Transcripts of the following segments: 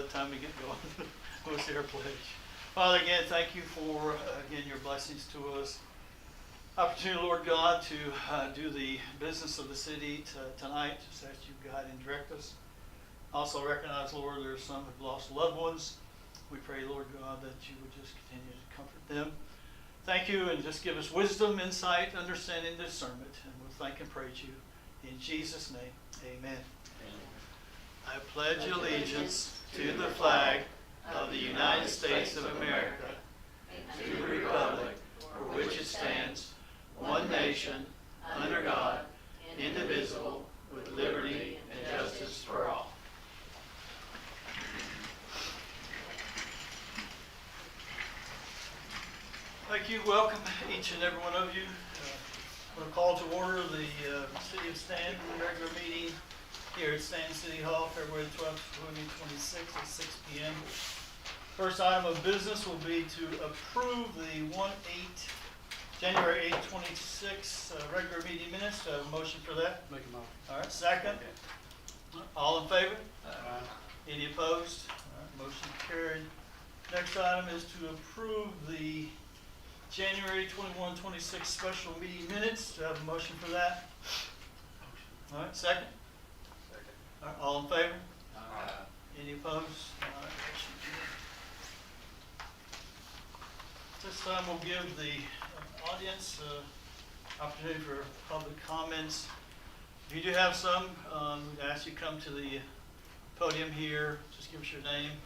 the time we get going. We'll say our pledge. Father, again, thank you for, again, your blessings to us. Opportunity, Lord God, to do the business of the city tonight, just as you guide and direct us. Also recognize, Lord, there are some who've lost loved ones. We pray, Lord God, that you would just continue to comfort them. Thank you, and just give us wisdom, insight, understanding, discernment. And we'll thank and praise you. In Jesus' name, amen. I pledge allegiance to the flag of the United States of America, and to the republic for which it stands, one nation, under God, indivisible, with liberty and justice for all. Thank you. Welcome, each and every one of you. I'm going to call to order the City of Stanton regular meeting here at Stanton City Hall, February 12th, 2026 at 6 p.m. First item of business will be to approve the January 8th, 26 regular meeting minutes. Do I have a motion for that? Make a motion. All right, second. Okay. All in favor? Aye. Any opposed? All right, motion carried. Next item is to approve the January 21, 26 special meeting minutes. Do I have a motion for that? All right, second. Second. All right, all in favor? Aye. Any opposed? All right, motion carried. This time we'll give the audience opportunity for public comments. If you do have some, we'd ask you to come to the podium here. Just give us your name,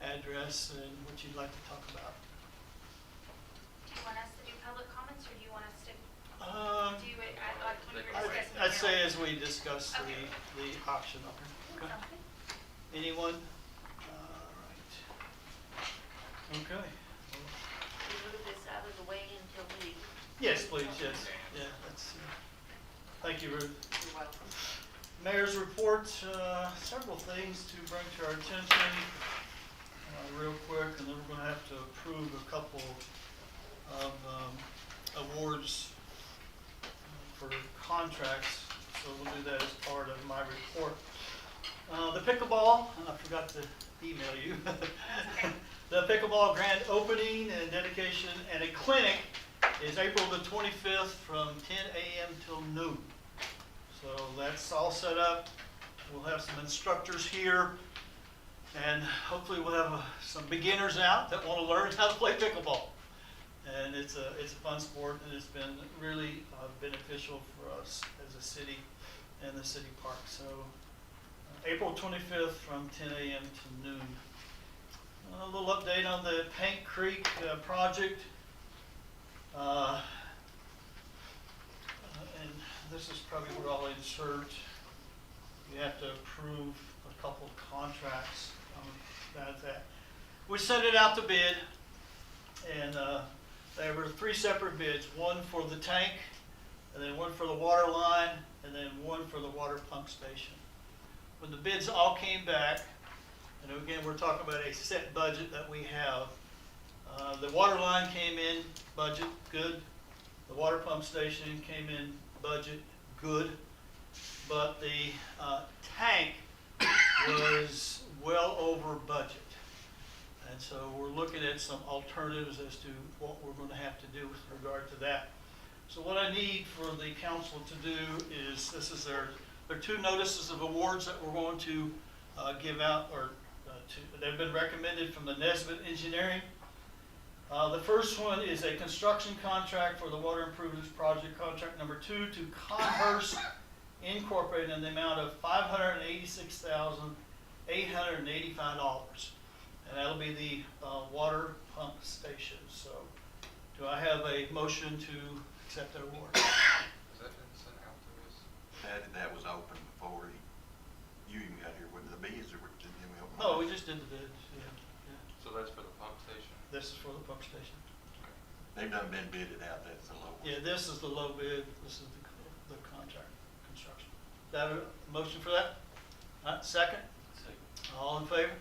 address, and what you'd like to talk about. Do you want us to do public comments, or do you want us to do it like when we were discussing? I'd say as we discuss Okay. the option. Okay. Sounds good. Anyone? All right. Okay. We move this out of the way until we. Yes, please. Yes. Yeah. That's. Thank you, Ruth. You're welcome. Mayor's report. Several things to bring to our attention. Real quick, and then we're going to have to approve a couple of awards for contracts. So we'll do that as part of my report. The pickleball, and I forgot to email you. The pickleball grand opening and dedication and a clinic is April the 25th from 10 a.m. till noon. So that's all set up. We'll have some instructors here, and hopefully we'll have some beginners out that want to learn how to play pickleball. And it's a fun sport, and it's been really beneficial for us as a city and the city park. So April 25th from 10 a.m. to noon. A little update on the Paint Creek project. And this is probably where I'll insert. You have to approve a couple of contracts. About that. We sent it out to bid, and there were 3 separate bids. One for the tank, and then one for the water line, and then one for the water pump station. When the bids all came back, and again, we're talking about a set budget that we have. The water line came in budget good. The water pump station came in budget good. But the tank was well over budget. And so we're looking at some alternatives as to what we're going to have to do with regard to that. So what I need for the council to do is, this is there are 2 notices of awards that we're going to give out, or they've been recommended from the Nesbitt Engineering. The first one is a construction contract for the Water Improvements Project, contract number 2 to Converse Incorporated in the amount of $586,885. And that'll be the water pump station. So do I have a motion to accept that award? Has that been sent out to us? That was open before you even got here. Were the bids or did we open? No, we just did the bids. Yeah. So that's for the pump station? This is for the pump station. They've done been bidded out. That's the low one. Yeah, this is the low bid. This is the contract construction. Do I have a motion for that? All right, second? Second. All in favor?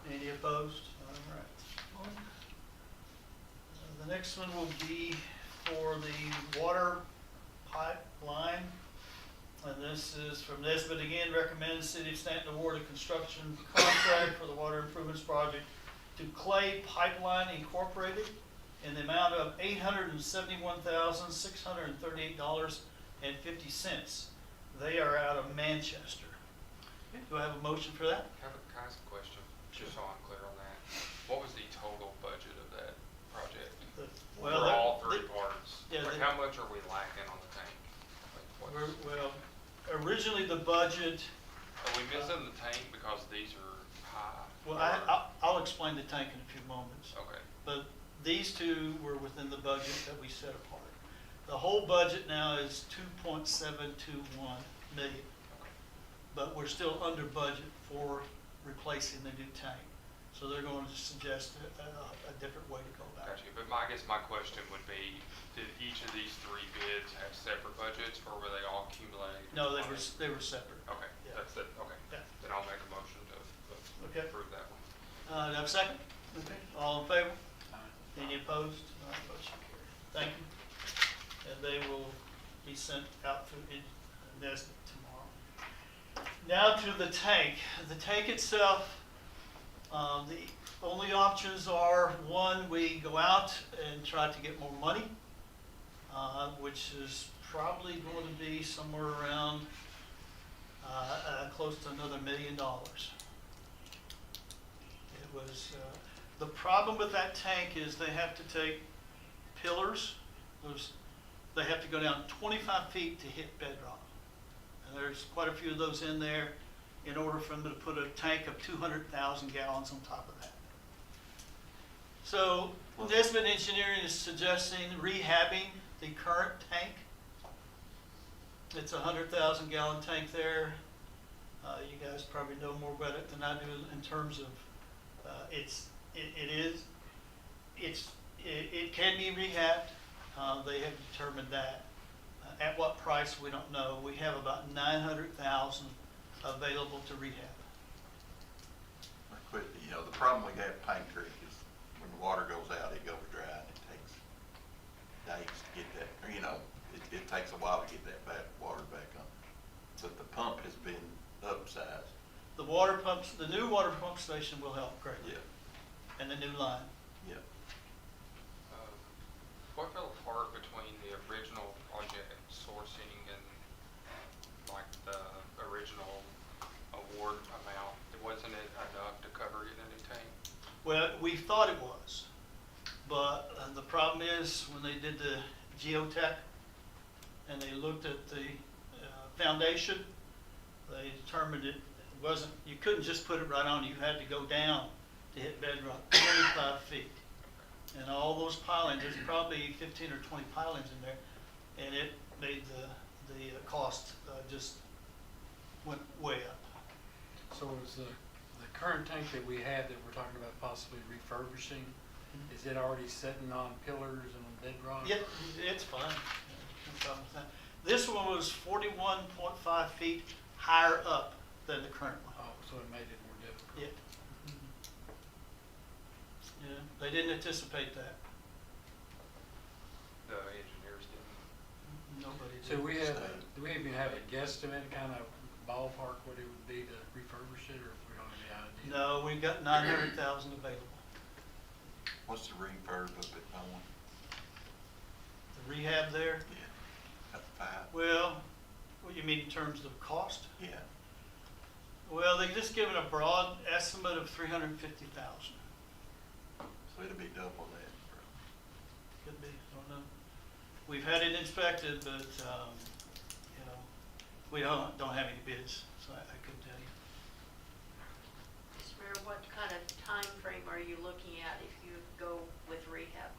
Any opposed? All right. The next one will be for the water pipeline. And this is from Nesbit again, recommends City of Stanton award a construction contract for the water improvements project to Clay Pipeline Incorporated in the amount of $871,638.50. They are out of Manchester. Do I have a motion for that? Can I ask a question, just so I'm clear on that? What was the total budget of that project? Well, For all they- three parts? yeah, Like, they- how much are we lacking on the tank? Like, what's- Well, originally the budget, Are we missing the tank because these are high? well, Or- I'll explain the tank in a few moments. Okay, But these two were within the budget that we set apart. The whole budget now is 2.721 million, okay. but we're still under budget for replacing the new tank. So they're going to suggest a different way to go about Got it. you, but I guess my question would be, did each of these three bids have separate budgets, or were they all accumulated? No, they were separate. Okay, Yeah. that's it, okay. Yeah. Then I'll make a motion to Okay. approve that one. Do I have a second? Okay. All in favor? Any opposed? All right, motion carried. Thank you. And they will be sent out to Nesbit tomorrow. Now to the tank. The tank itself, the only options are, one, we go out and try to get more money, which is probably going to be somewhere around close to another $1 million. It was, the problem with that tank is they have to take pillars, they have to go down 25 feet to hit bedrock. And there's quite a few of those in there in order for them to put a tank of 200,000 gallons on top of that. So Nesbit Engineering is suggesting rehabbing the current tank. It's a 100,000 gallon tank there. You guys probably know more about it than I do in terms of, it can be rehabbed. They have determined that. At what price, we don't know. We have about 900,000 available to rehab. You know, the problem we have at Pine Creek is when the water goes out, it goes dry, and it takes days to get that, or, you know, it takes a while to get that water back on. But the pump has been upsized. The water pumps, the new water pump station will help greatly. Yeah, And the new line. yeah. What fell apart between the original project sourcing and like the original award amount? Wasn't it enough to cover getting a new tank? Well, we thought it was, but the problem is when they did the geotech and they looked at the foundation, they determined it wasn't, you couldn't just put it right on, you had to go down to hit bedrock 25 feet. And all those pilings, there's probably 15 or 20 pilings in there, and it made the cost just went way up. So is the current tank that we had that we're talking about possibly refurbishing, is it already sitting on pillars and on bedrock? Yeah, it's fine. No problem with that. This one was 41.5 feet higher up than the current one. Oh, so it made it more difficult. Yeah. Yeah, they didn't anticipate that. The engineers didn't. Nobody did. So do we even have a guesstimate, kind of ballpark what it would be to refurbish it, or if we don't have any idea? No, we've got 900,000 available. What's the refurb up at Bowen? The rehab there, Yeah, at the five? well, what you mean in terms of cost? Yeah, Well, they just given a broad estimate of 350,000. so it'll be double that, bro. Could be, don't know. We've had it inspected, but, you know, we don't have any bids, so I couldn't tell you. Mr. Mayor, what kind of time frame are you looking at if you go with rehab?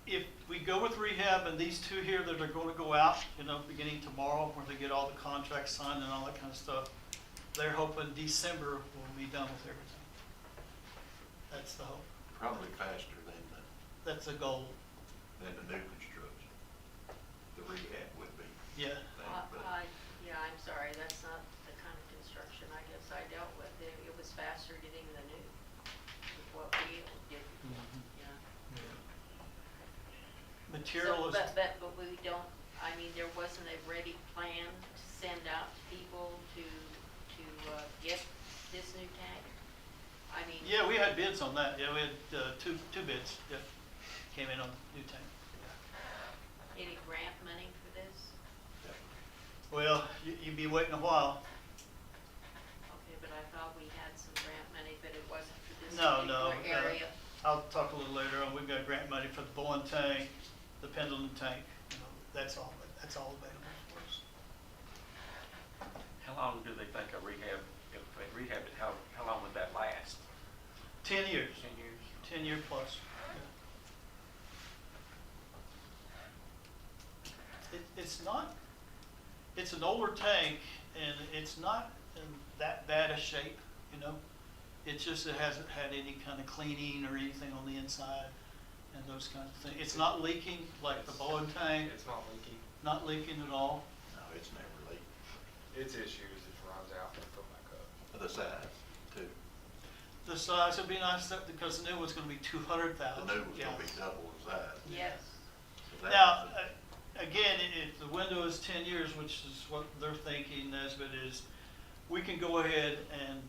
If we go with rehab and these two here that are going to go out, you know, beginning tomorrow, where they get all the contracts signed and all that kind of stuff, they're hoping December we'll be done with everything. That's the hope. Probably faster than That's the goal. the new construction. The rehab would be. Yeah. Yeah, I'm sorry, that's not the kind of construction I guess I dealt with. It was faster getting the new, with what we did, yeah. Material is, But we don't, I mean, there wasn't a ready plan to send out to people to get this new tank? I mean. Yeah, we had bids on that. Yeah, we had two bids that came in on new tank. Any grant money for this? Well, you'd be waiting a while. Okay, but I thought we had some grant money, but it wasn't for this No, particular area. I'll talk a little later on. We've got grant money for the Bowen tank, the Pendleton tank. You know, that's all available for us. How long do they think a rehab, if they rehab it, how long would that last? 10 years. 10 years? 10-year plus. It's not, it's an older tank and it's not in that bad a shape, you know? It's just, it hasn't had any kind of cleaning or anything on the inside and those kinds of things. It's not leaking like the Bowen tank, It's not leaking. not leaking at all. No, it's never leaked. Its issue is it runs out and fill back up. The size, too. The size would be nice because the new one's gonna be 200,000 The new one's gonna be gallons. double the size. Yes. So that Now, was again, if the window is 10 years, which is what they're thinking, Nesbit, is we can go ahead and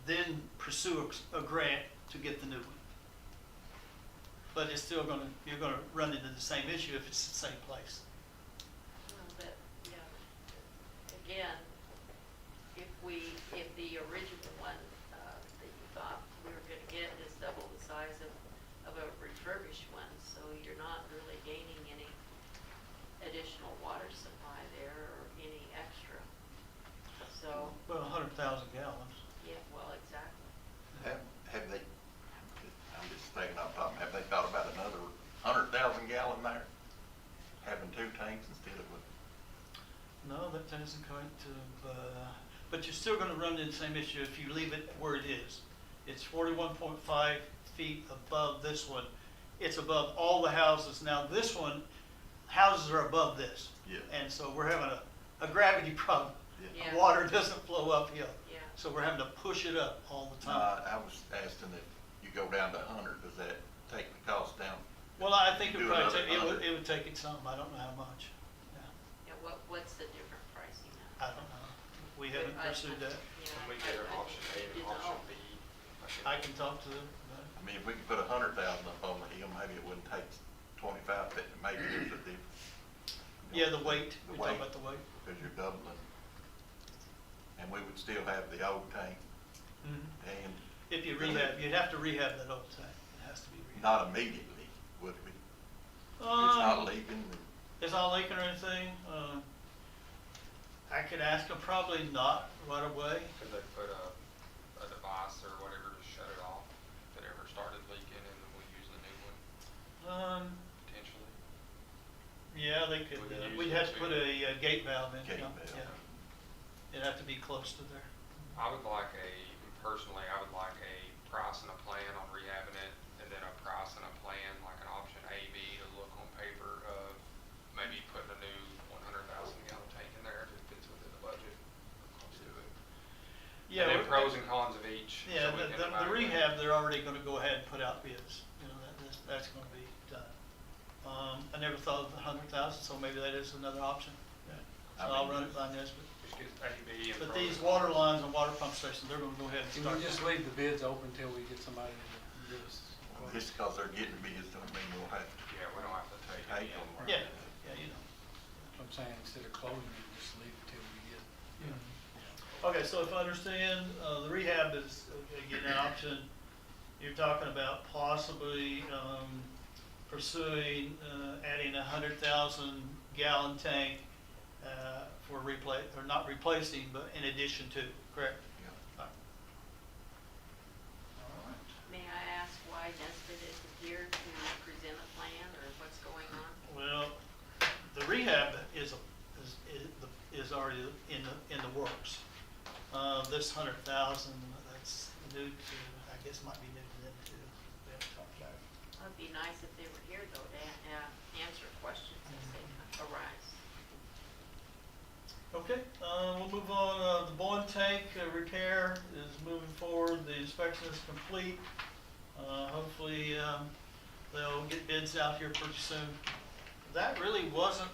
then pursue a grant to get the new one. But it's still gonna, you're gonna run into the same issue if it's the same place. Well, but, yeah, again, if the original one, that you thought we were gonna get is double the size of a refurbished one, so you're not really gaining any additional water supply there or any extra. So, Well, 100,000 gallons. yeah, well, exactly. Have they, I'm just thinking off the top, have they thought about another 100,000 gallon there? Having two tanks instead of a, No, that isn't going to, but you're still gonna run into the same issue if you leave it where it is. It's 41.5 feet above this one. It's above all the houses. Now, this one, houses are above this. Yeah. And so we're having a gravity problem. Yeah. Yeah. Water doesn't flow uphill. Yeah. So we're having to push it up all the time. I was asking if you go down to 100, does that take the cost down? Well, I think it Do would probably another take, 100. it would take it some. I don't know how much. Yeah, Yeah, what's the different pricing now? I don't know. We haven't pursued that. Yeah, When we get an I option A think and you option know. B. I can talk to them. I mean, if we could put 100,000 up on the hill, maybe it wouldn't take 25, but maybe there's a difference. Yeah, the weight. The We talk weight. about the weight. Because you're doubling. And we would still have the old tank and If you rehab, you'd have to rehab that old tank. It has to be rehabbed. not immediately, would we? It's not leaking. It's not leaking or anything. I could ask them, probably not right away. Could they put a device or whatever to shut it off if it ever started leaking and then we use the new one potentially? Yeah, they could, We could use we'd it have to put too. a gate valve in. Gate yeah, valve. yeah. It'd have to be close to there. I would like personally, I would like a price and a plan on rehabbing it, and then a price and a plan, like an option A, B, to look on paper of maybe putting a new 100,000 gallon tank in there if it fits within the budget. Let's do it. Yeah, And then we're- pros and cons of each. Yeah, so we can the evaluate. rehab, they're already gonna go ahead and put out bids, you know, that's gonna be done. I never thought of the 100,000, so maybe that is another option. Yeah. So I'll run it by Nesbit. Just get A, B, and But pros these and water cons. lines and water pump stations, they're gonna go ahead and Can start. we just leave the bids open till we get somebody to give us? Well, just because they're getting bids don't mean we'll have to Yeah, we don't have to take take it. them. Yeah, yeah, you know. I'm saying, instead of closing it, just leave it till we get. Okay, so if I understand, the rehab is, again, an option. You're talking about possibly pursuing adding 100,000 gallon tank for or not replacing, but in addition to, correct? Yeah. All right. May I ask why Nesbit isn't here to present a plan or what's going on? Well, the rehab is already in the works. This 100,000, that's new to, I guess might be new to them too. We haven't talked about it. It'd be nice if they were here though to answer questions as they arise. Okay, we'll move on. The Bowen tank repair is moving forward. The inspection is complete. Hopefully, they'll get bids out here pretty soon. That really wasn't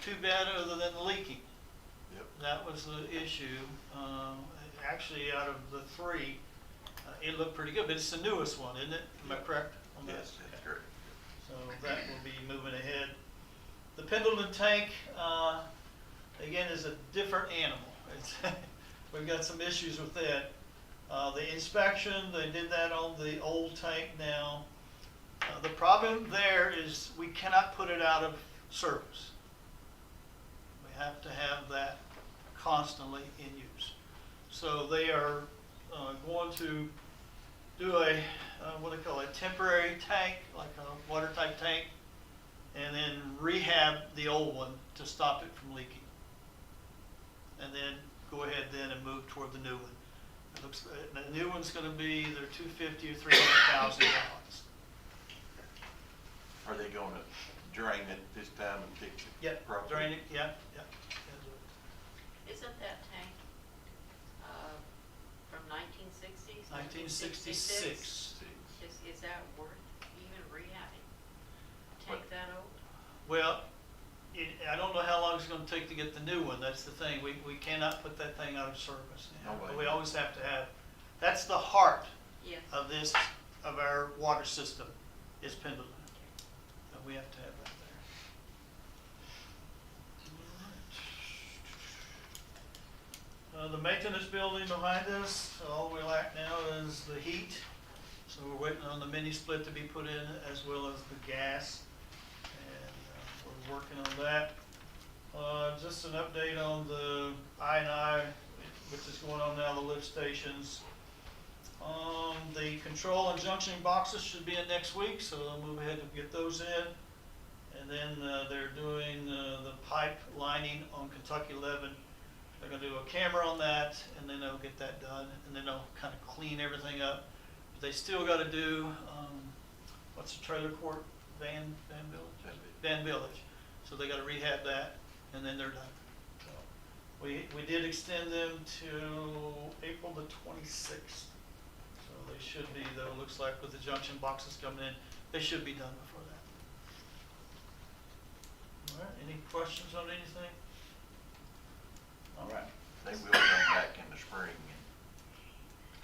too bad other than the leaking. Yep. That was the issue. Actually, out of the three, it looked pretty good, but it's the newest one, isn't it? Am I correct on that? Yes, that's correct. So that will be moving ahead. The Pendleton tank, again, is a different animal. It's we've got some issues with that. The inspection, they did that on the old tank now. The problem there is we cannot put it out of service. We have to have that constantly in use. So they are going to do a, what do they call it, temporary tank, like a water type tank, and then rehab the old one to stop it from leaking. And then go ahead then and move toward the new one. It looks, the new one's gonna be either $250,000 or $300,000. Are they gonna drain it this time and fix it? Yep, properly? drain it, yeah. Isn't that tank, from 1960s? 1966. Is that worth even rehabbing? A tank What? that old? Well, I don't know how long it's gonna take to get the new one, that's the thing, we cannot put that thing out of service now. No way. But we always have to have, that's the heart Yes. of this, of our water system, is Pendleton. And we have to have that there. The maintenance building behind us, all we lack now is the heat. So we're waiting on the mini split to be put in as well as the gas. And we're working on that. Just an update on the I&I, which is going on now, the lift stations. The control and junction boxes should be in next week, so they'll move ahead and get those in. And then they're doing the pipe lining on Kentucky 11. They're gonna do a camera on that, and then they'll get that done, and then they'll kind of clean everything up. But they still gotta do, what's the trailer court, Van Village? Van Village. So they gotta rehab that, and then they're done. So we did extend them to April the 26th. So they should be, though, looks like with the junction boxes coming in, they should be done before that. All right, any questions on anything? All right. They will come back in the spring and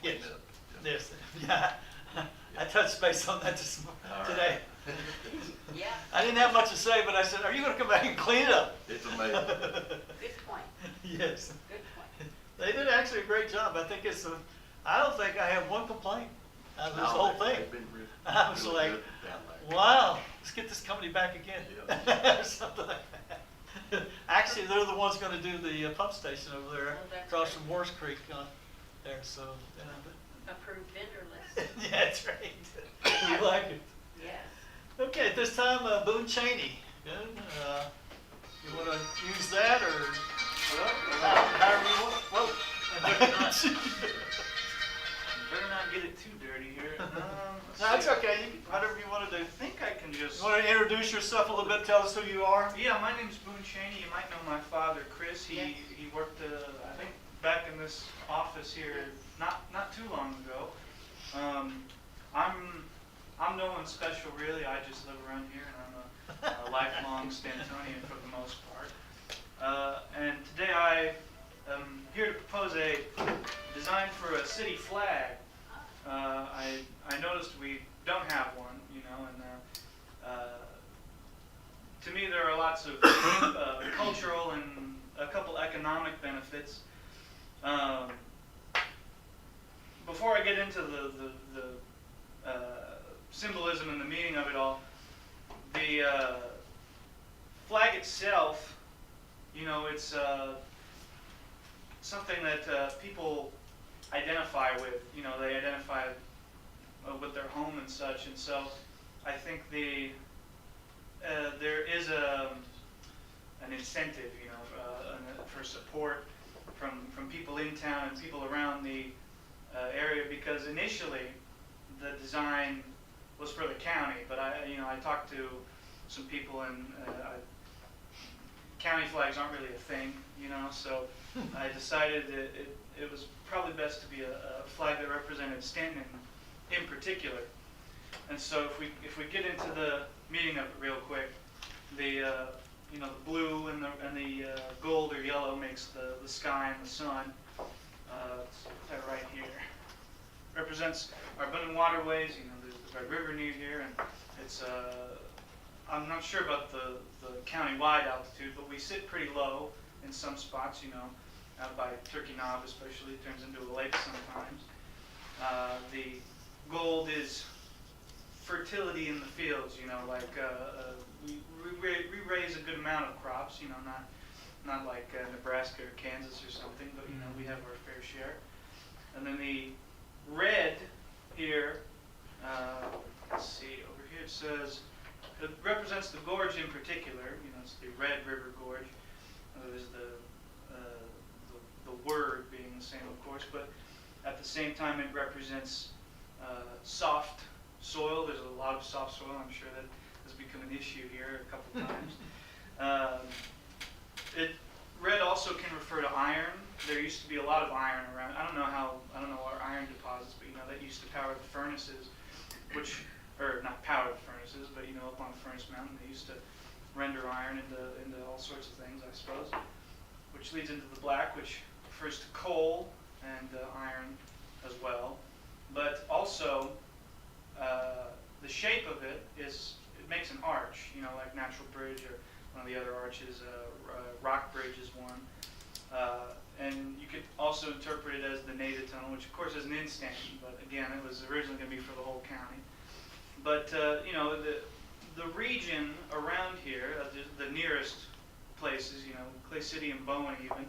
clean Yes. it up. Yes, yeah. I touched base on that All today. Yeah, I didn't have much to say, but I said, are you gonna come back and clean it up? It's amazing. good point, Yes. good point. They did actually a great job. I think I don't think I have one complaint out of this whole thing. They've been I was really like, good down there. wow, let's get this company back again. Yeah. Or something like that. Actually, they're the ones gonna do the pump station over there, Oh, that's across great. from Morse Creek there, so. Approved vendor list, Yeah, that's right. You like it. yes. Okay, at this time, Boone Cheney, good. You wanna use that, or however you want? Whoa. Better not get it too dirty here. No, it's okay, whatever you wanna do. I think I can just. You wanna introduce yourself a little bit, tell us who you are? Yeah, my name's Boone Cheney. You might know my father, Chris. He Yeah. he worked, I think, back in this office here not too long ago. I'm no one special really. I just live around here, and I'm a lifelong Stantonian for the most part. And today I am here to propose a design for a city flag. I noticed we don't have one, you know, and to me there are lots of cultural and a couple economic benefits. Before I get into the symbolism and the meaning of it all, the flag itself, you know, it's something that people identify with. You know, they identify with their home and such, and so I think there is an incentive, you know, for support from people in town and people around the area, because initially the design was for the county, but I talked to some people, and county flags aren't really a thing, you know, so I decided that it was probably best to be a flag that represented Stanton in particular. And so if we get into the meaning of it real quick, the you know, the blue and the gold or yellow makes the sky and the sun. Let's put that right here. Represents our abundant waterways. You know, there's the Red River near here, and it's I'm not sure about the county-wide altitude, but we sit pretty low in some spots. You know, out by Turkey Knob especially, it turns into a lake sometimes. The gold is fertility in the fields. You know, like we raise a good amount of crops. You know, not like Nebraska or Kansas or something, but you know, we have our fair share. And then the red here, let's see, over here it says, it represents the gorge in particular. You know, it's the Red River Gorge. There's the word being the same, of course, but at the same time it represents soft soil. There's a lot of soft soil. I'm sure that has become an issue here a couple times. Red also can refer to iron. There used to be a lot of iron around. I don't know our iron deposits, but you know, that used to power the furnaces, or not power the furnaces, but you know, up on Furnace Mountain they used to render iron into all sorts of things, I suppose. Which leads into the black, which refers to coal and iron as well. But also, the shape of it makes an arch, you know, like Natural Bridge or one of the other arches. Rock Bridge is one. And you could also interpret it as the Nada Tunnel, which of course is an in-stanchion, but again, it was originally going to be for the whole county. But you know, the region around here, the nearest places, you know, Clay City and Bowen even,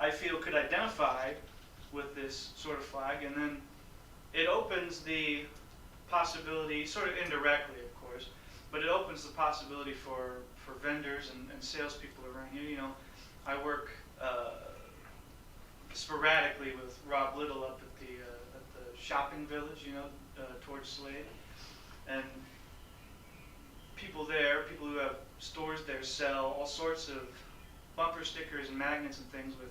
I feel could identify with this sort of flag, and then it opens the possibility, sort of indirectly of course, but it opens the possibility for vendors and salespeople around here. You know, I work sporadically with Rob Little up at the shopping village, you know, towards Slade, and people who have stores there sell all sorts of bumper stickers and magnets and things with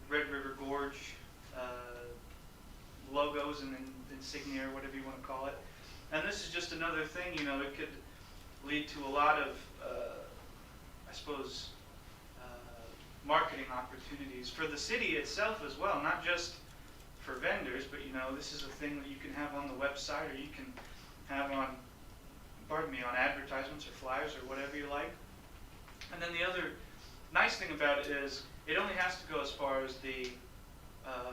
Red River Gorge logos and insignia or whatever you want to call it. And this is just another thing, you know, it could lead to a lot of, I suppose, marketing opportunities for the city itself as well, not just for vendors, but you know, this is a thing that you can have on the website, or you can have on advertisements or flyers or whatever you like. And then the other nice thing about it is it only has to go as far as the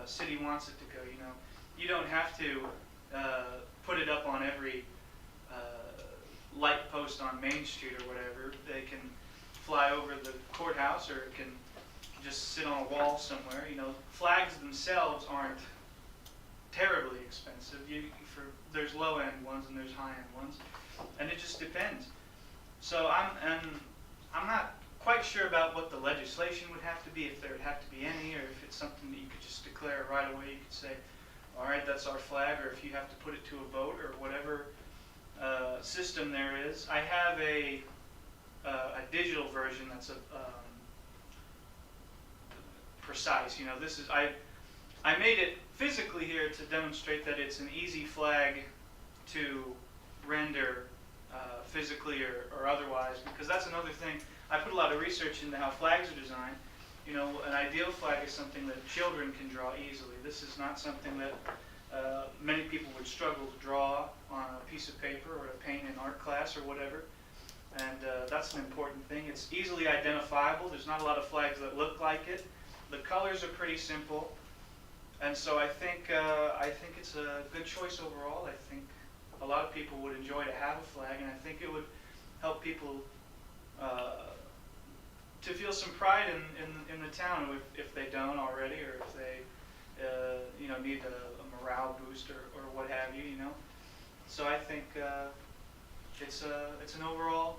city wants it to go. You know, you don't have to put it up on every light post on Main Street or whatever. They can fly over the courthouse, or it can just sit on a wall somewhere. You know, flags themselves aren't terribly expensive. There's low-end ones and there's high-end ones, and it just depends. So I'm not quite sure about what the legislation would have to be, if there would have to be any, or if it's something that you could just declare right away. You could say, all right, that's our flag, or if you have to put it to a vote, or whatever system there is. I have a digital version that's precise. You know, this is I made it physically here to demonstrate that it's an easy flag to render physically or otherwise, because that's another thing. I put a lot of research into how flags are designed. You know, an ideal flag is something that children can draw easily. This is not something that many people would struggle to draw on a piece of paper or to paint in art class or whatever. And that's an important thing. It's easily identifiable. There's not a lot of flags that look like it. The colors are pretty simple. And so I think it's a good choice overall. I think a lot of people would enjoy to have a flag, and I think it would help people to feel some pride in the town if they don't already, or if they you know, need a morale boost or what have you. You know, so I think it's an overall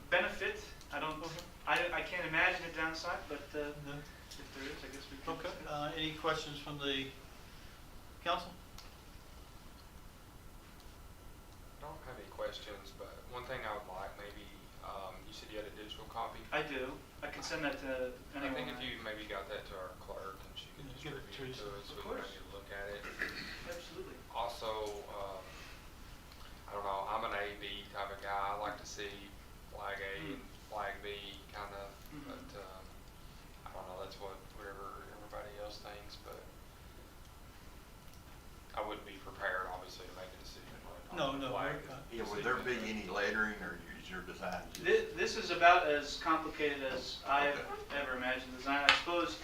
benefit. I can't imagine a downside, but if there is, I guess we can. Okay. Any questions from the council? I don't have any questions, but one thing I would like, maybe, you said you had a digital copy? I do. I can send that to anyone. I think if you maybe got that to our clerk, and she could Give it distribute it to us, Of we course. can maybe look at it. Absolutely. Also, I don't know, I'm an A-B type of guy. I like to see flag A and flag B kinda, but, I don't know, that's whatever everybody else thinks, but I wouldn't be prepared, obviously, to make a decision on No, flag. Yeah, would there be any lettering, or is your design just? This is about as complicated as I've Okay. ever imagined design. I suppose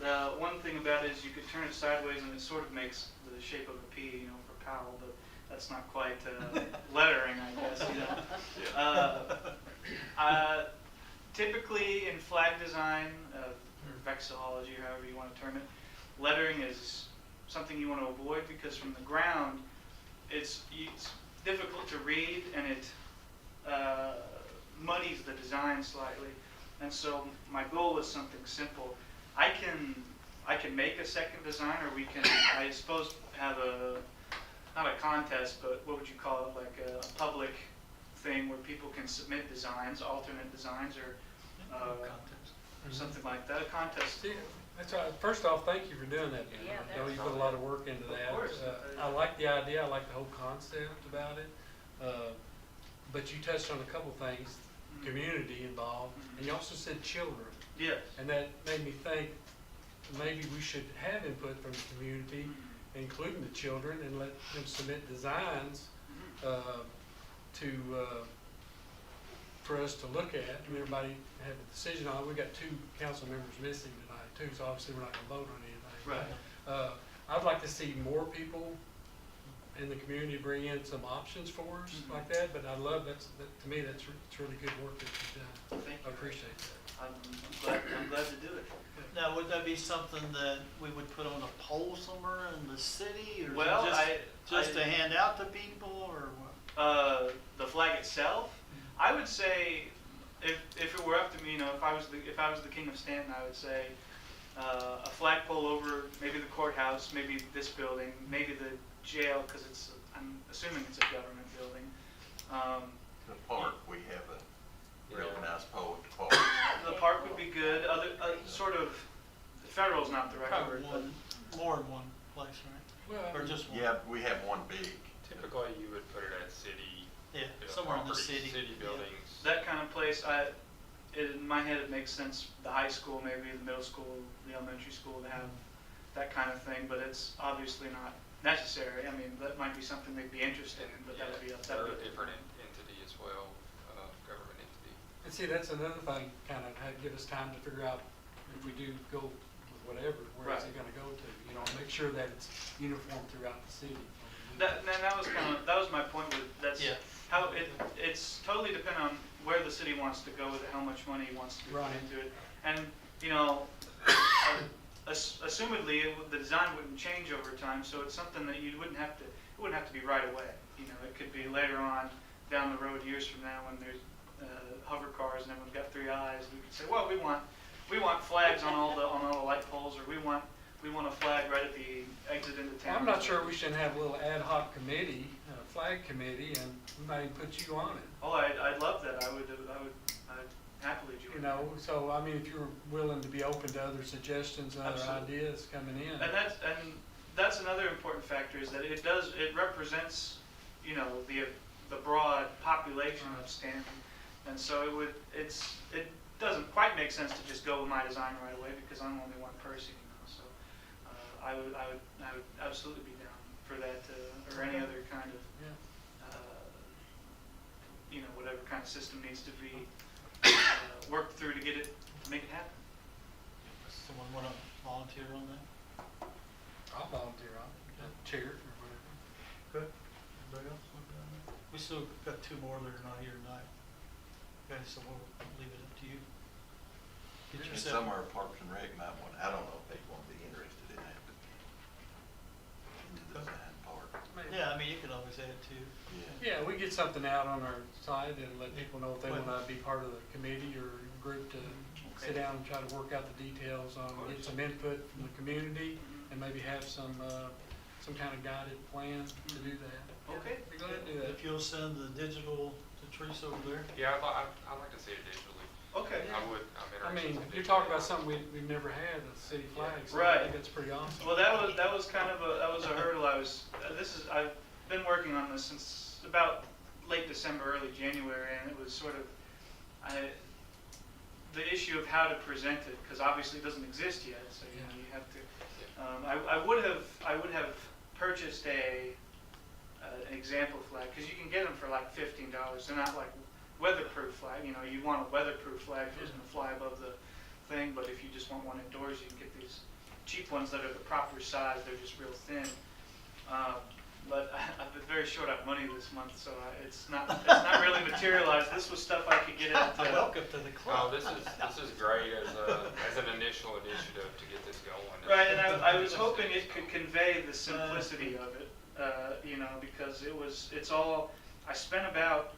the one thing about it is you could turn it sideways and it sort of makes the shape of a P, for Powell, but that's not quite lettering, I guess, Typically in flag design, or vexillology, or however you want to term it, lettering is something you want to avoid because from the ground, it's difficult to read and it muddies the design slightly. And so my goal was something simple. I can make a second design, or we can, I suppose, have not a contest, but what would you call it, like a public thing where people can submit designs, alternate designs, or something like that, a contest. See, that's right. First off, thank you for doing that, man. Yeah, I know you put a lot of work into that. Of course. I like the idea, I like the whole concept about it. But you touched on a couple things, community involved, and you also said children. Yes. And that made me think, maybe we should have input from the community, including the children, and let them submit designs for us to look at, and everybody have a decision on it. We got 2 council members missing tonight too, so obviously we're not gonna vote on anything. Right. I'd like to see more people in the community bring in some options for us like that, but I love that, to me, it's really good work that you've done. Thank I you. appreciate that. I'm glad to do it. Now, would that be something that we would put on a pole somewhere in the city, or Well, just to hand out to people, or what? The flag itself, I would say, if it were up to me, if I was the king of Stanton, I would say a flagpole over maybe the courthouse, maybe this building, maybe the jail, because I'm assuming it's a government building. The park, we have a really nice pole at the park. The park would be good. Other sort of, federal's not the right Probably word. more than one place, right? Or just one? Yeah, we have one big. Typically, you would put it at city, Yeah, somewhere in the property, city. city Yeah. buildings. That kind of place, in my head, it makes sense. The high school, maybe the middle school, the elementary school, to have that kind of thing. But it's obviously not necessary. I mean, that might be something they'd be interested in, but that would be up. They're a different entity as well, government entity. And see, that's another thing, kind of give us time to figure out if we do go with whatever, where is it gonna go to? Make sure that it's uniform throughout the city. That was my point with that's Yeah. how it's totally dependent on where the city wants to go with it, how much money it wants to put Right. into it, and assumedly the design wouldn't change over time, so it's something that it wouldn't have to be right away. It could be later on down the road, years from now, when there's hover cars and everyone's got 3 eyes. We could say, well, we want flags on all the light poles, or we want a flag right at the exit into town. I'm not sure we shouldn't have a little ad hoc committee, flag committee, and we might put you on it. Oh, I'd love that. I'd happily join. So, I mean, if you're willing to be open to other suggestions and other Absolutely. ideas coming in. And that's another important factor, is that it represents, the broad population of Stanton, and so it doesn't quite make sense to just go with my design right away because I'm only one person, So I would absolutely be down for that, or any other kind of, whatever kind of system needs to be worked through to make it happen. Someone want to volunteer on that? I'll volunteer on it, chair or whatever. Good. Everybody else want to do that? We still got 2 more that are not here tonight. Okay, so we'll leave it up to you. Get And yourself. somewhere Parks and Rec might want, I don't know if they want to be interested in that, but in the design part. Yeah, I mean, you can always add to. Yeah, we get something out on our site and let people know if they want to be part of the committee or group to sit down and try to work out the details on, get some input from the community, and maybe have some kind of guided plan to do that. Okay. Be glad to do that. If you'll send the digital to Teresa over there. Yeah, I'd like to see it digitally. Okay. I'm interested. I mean, in you're digitally. talking about something we've never had, a city flag, so I Right. think that's pretty awesome. Well, that was kind of a hurdle. I've been working on this since about late December, early January, and it was sort of, the issue of how to present it, because obviously it doesn't exist yet, so you know, you have to, I would have purchased an example flag, because you can get them for like $15. They're not like weatherproof flag, you know, you want a weatherproof flag that's going to fly above the thing, but if you just want one indoors, you can get these cheap ones that are the proper size, they're just real thin. But I've been very short on money this month, so it's not really materialized. This was stuff I could get at. Welcome to the Oh, club. this is great as an initial initiative to get this going. Right, and I was hoping it could convey the simplicity of it, you know, because it's all, I spent about,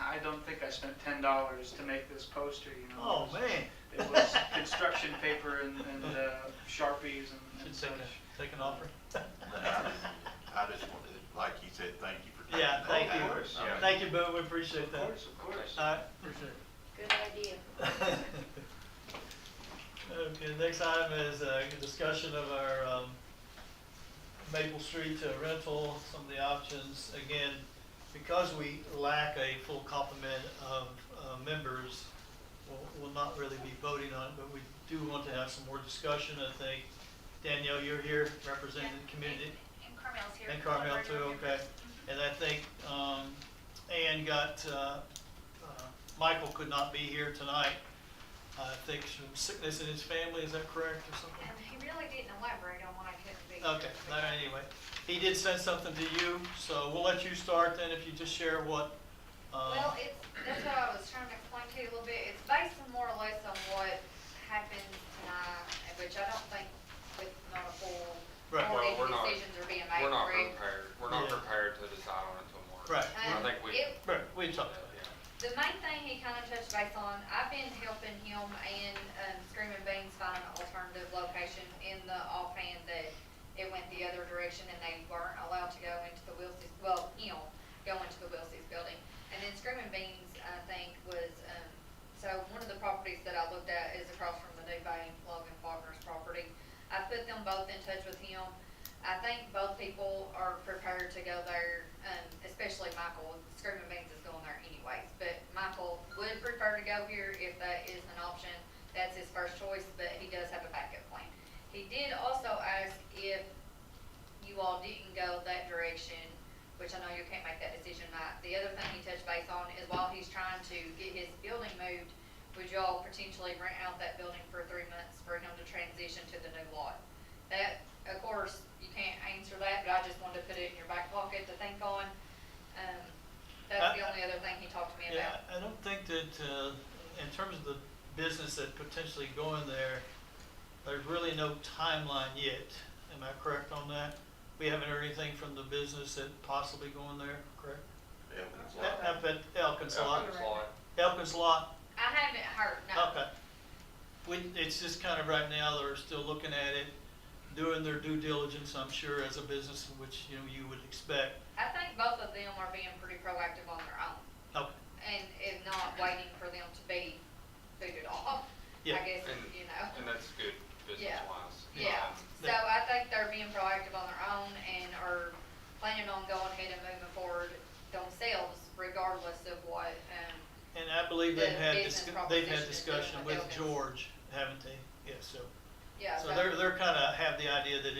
I don't think I spent $10 to make this poster, you know. Oh, man. It was construction paper and Sharpies and Should such. take an offer. I just wanted, like you said, thank you for. Yeah, thank taking you. that. Of course, I mean, Thank you, Boone, we appreciate Of that. course, of course. All right. Appreciate it. Good idea. Okay, next item is a discussion of our Maple Street rental, some of the options. Again, because we lack a full complement of members, we'll not really be voting on it, but we do want to have some more discussion. I think, Danielle, you're here representing the community. And Carmel's here. And Carmel too, okay. And I think Ann got, Michael could not be here tonight. I think some sickness in his family, is that correct or something? And he really didn't elaborate on why I couldn't be. Okay, no, anyway, he did send something to you, so we'll let you start then if you just share what. Well, that's what I was trying to explain to you a little bit. It's based on more or less on what happened tonight, which I don't think with not a full, Right. more Well, we're not- decisions are being made. We're not correct? prepared. We're not Yeah. prepared to decide on it until more. Right. I think we. Right, we talked about it. Yeah. The main thing he kind of touched base on, I've been helping him and Screaming Beans find an alternative location in the offhand that it went the other direction and they weren't allowed to go into the Wilsey's, well, go into the Wilsey's building. And then Screaming Beans, I think, was, so one of the properties that I looked at is across from the new bank, Logan Faulkner's property. I put them both in touch with him. I think both people are prepared to go there, especially Michael. Screaming Beans is going there anyways, but Michael would prefer to go here if that is an option. That's his first choice, but he does have a backup plan. He did also ask if you all didn't go that direction, which I know you can't make that decision tonight. The other thing he touched base on is while he's trying to get his building moved, would you all potentially rent out that building for 3 months for him to transition to the new lot? That, of course, you can't answer that, but I just wanted to put it in your back pocket to think on. That's the only other thing he talked to me Yeah, about. I don't think that, in terms of the business that potentially going there, there's really no timeline yet. Am I correct on that? We haven't heard anything from the business that possibly going there, correct? Evans Up Lot. at Elkins Lot. Elkins Lot. Elkins Lot, I haven't heard, no. okay. It's just kind of right now, they're still looking at it, doing their due diligence, I'm sure, as a business, which, you would expect. I think both of them are being pretty proactive on their own Okay, and not waiting for them to be booted off, Yeah. I guess, And- know. And that's good business wise. Yeah, so I think they're being proactive on their own and are planning on going ahead and moving forward themselves regardless of what, and I believe they've The had, business they've had proposition is discussion doing with with Elkins. George, haven't they? Yeah, so yeah, So they're kind of have the idea that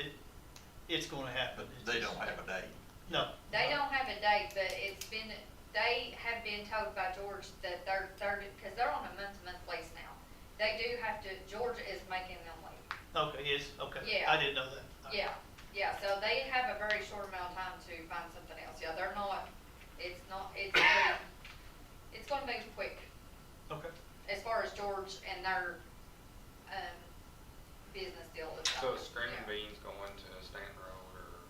it's going to happen. But they don't have a date. No. They don't have a date, but they have been told by George that they're, because they're on a month-to-month lease now. They do have to, George is making them leave. Okay, yes, okay. Yeah. I didn't know that. Yeah, so they have a very short amount of time to find something else. Yeah, they're not, it's gonna be quick Okay. as far as George and their, business deal is. So is Screaming Yeah. Beans going to Stanton Road or?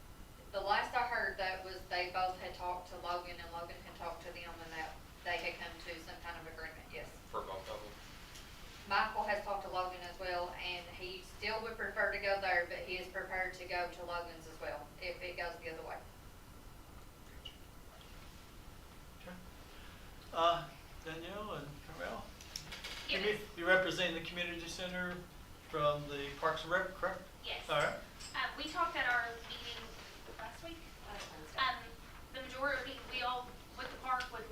The last I heard that was they both had talked to Logan and Logan had talked to them and that they had come to some kind of agreement, yes. For both of them? Michael has talked to Logan as well, and he still would prefer to go there, but he is prepared to go to Logan's as well, if it goes the other way. Danielle and Carmel? Yes. You represent the community center from the Parks and Rec, correct? Yes. All right. We talked at our meeting last week. The majority, we all, with the park, with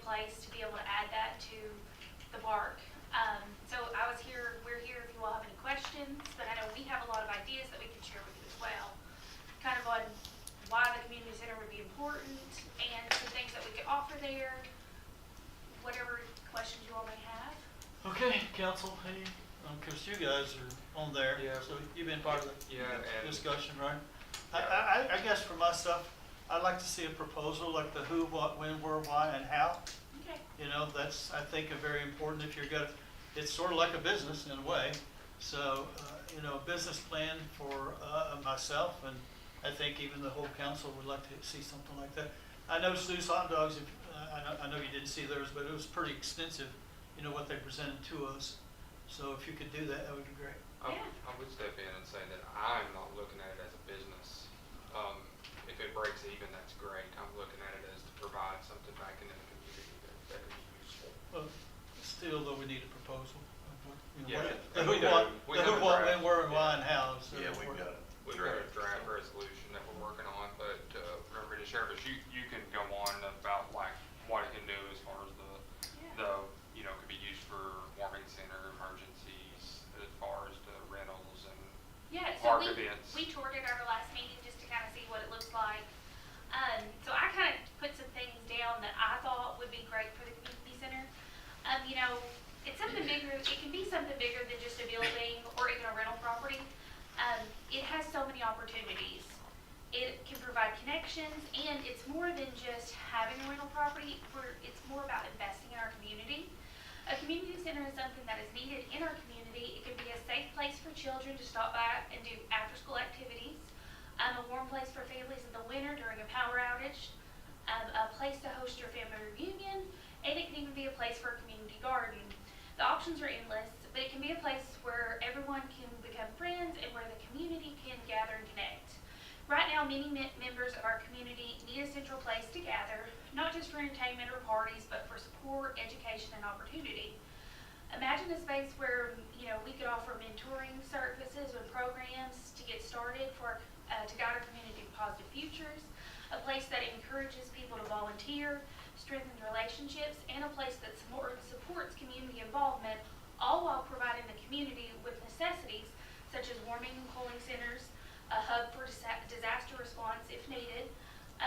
place to be able to add that to the park. So we're here if you all have any questions, but I know we have a lot of ideas that we can share with you as well. Kind of on why the community center would be important and some things that we could offer there, whatever questions you all may have. Okay, council, hey, because you guys are on there, Yeah. so you've been part of the Yeah, and- discussion, right? I guess for my stuff, I'd like to see a proposal, like the who, what, when, where, why, and how. Okay. You know, that's, I think, a very important, if you're gonna, it's sort of like a business in a way. So, you know, a business plan for myself, and I think even the whole council would like to see something like that. I know Sue's Hot Dogs, I know you didn't see theirs, but it was pretty extensive, you know, what they presented to us. So if you could do that, that would be great. I would step in and say that I'm not looking at it as a business. If it breaks even, that's great. I'm looking at it as to provide something back into the community that is useful. Well, still, though, we need a proposal. Of what, you know, Yeah, the we who, do. what, We the who, have a what, draft. when, where, and why, Yeah. and how. is Yeah, really we've important. got it. We've got a draft resolution that we're working on, but remember to share, but you can go on about like what it can do as far as the, you know, could be used for warming center, emergencies, as far as the rentals and Yeah, so park events. we toured it at our last meeting just to kind of see what it looks like. So I kind of put some things down that I thought would be great for the community center. You know, it's something bigger, it can be something bigger than just a building or even a rental property. It has so many opportunities. It can provide connections, and it's more than just having a rental property, it's more about investing in our community. A community center is something that is needed in our community. It can be a safe place for children to stop by and do after-school activities, a warm place for families in the winter during a power outage, a place to host your family reunion, and it can even be a place for a community garden. The options are endless, but it can be a place where everyone can become friends and where the community can gather and connect. Right now, many members of our community need a central place to gather, not just for entertainment or parties, but for support, education, and opportunity. Imagine a space where, you know, we could offer mentoring services and programs to get started to guide our community to positive futures, a place that encourages people to volunteer, strengthens relationships, and a place that supports community involvement, all while providing the community with necessities such as warming and cooling centers, a hub for disaster response if needed.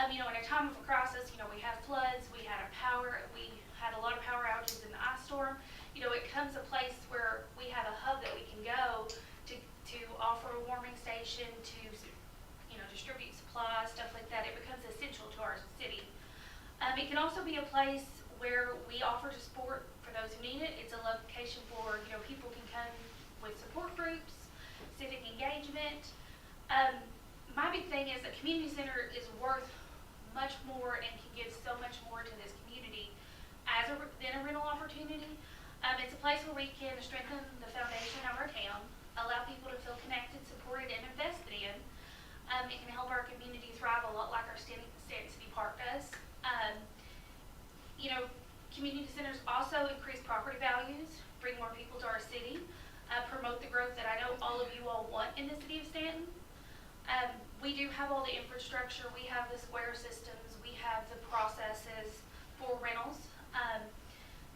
You know, in a time of a crisis, you know, we had floods, we had a lot of power outages in the ice storm. You know, it comes a place where we have a hub that we can go to offer a warming station, to, you know, distribute supplies, stuff like that. It becomes essential to our city. It can also be a place where we offer support for those who need it. It's a location for, you know, people can come with support groups, civic engagement. My big thing is a community center is worth much more and can give so much more to this community than a rental opportunity. It's a place where we can strengthen the foundation of our town, allow people to feel connected, supported, and invested in. It can help our community thrive a lot like our Stanton City Park does. You know, community centers also increase property values, bring more people to our city, promote the growth that I know all of you all want in the city of Stanton. We do have all the infrastructure, we have the square systems, we have the processes for rentals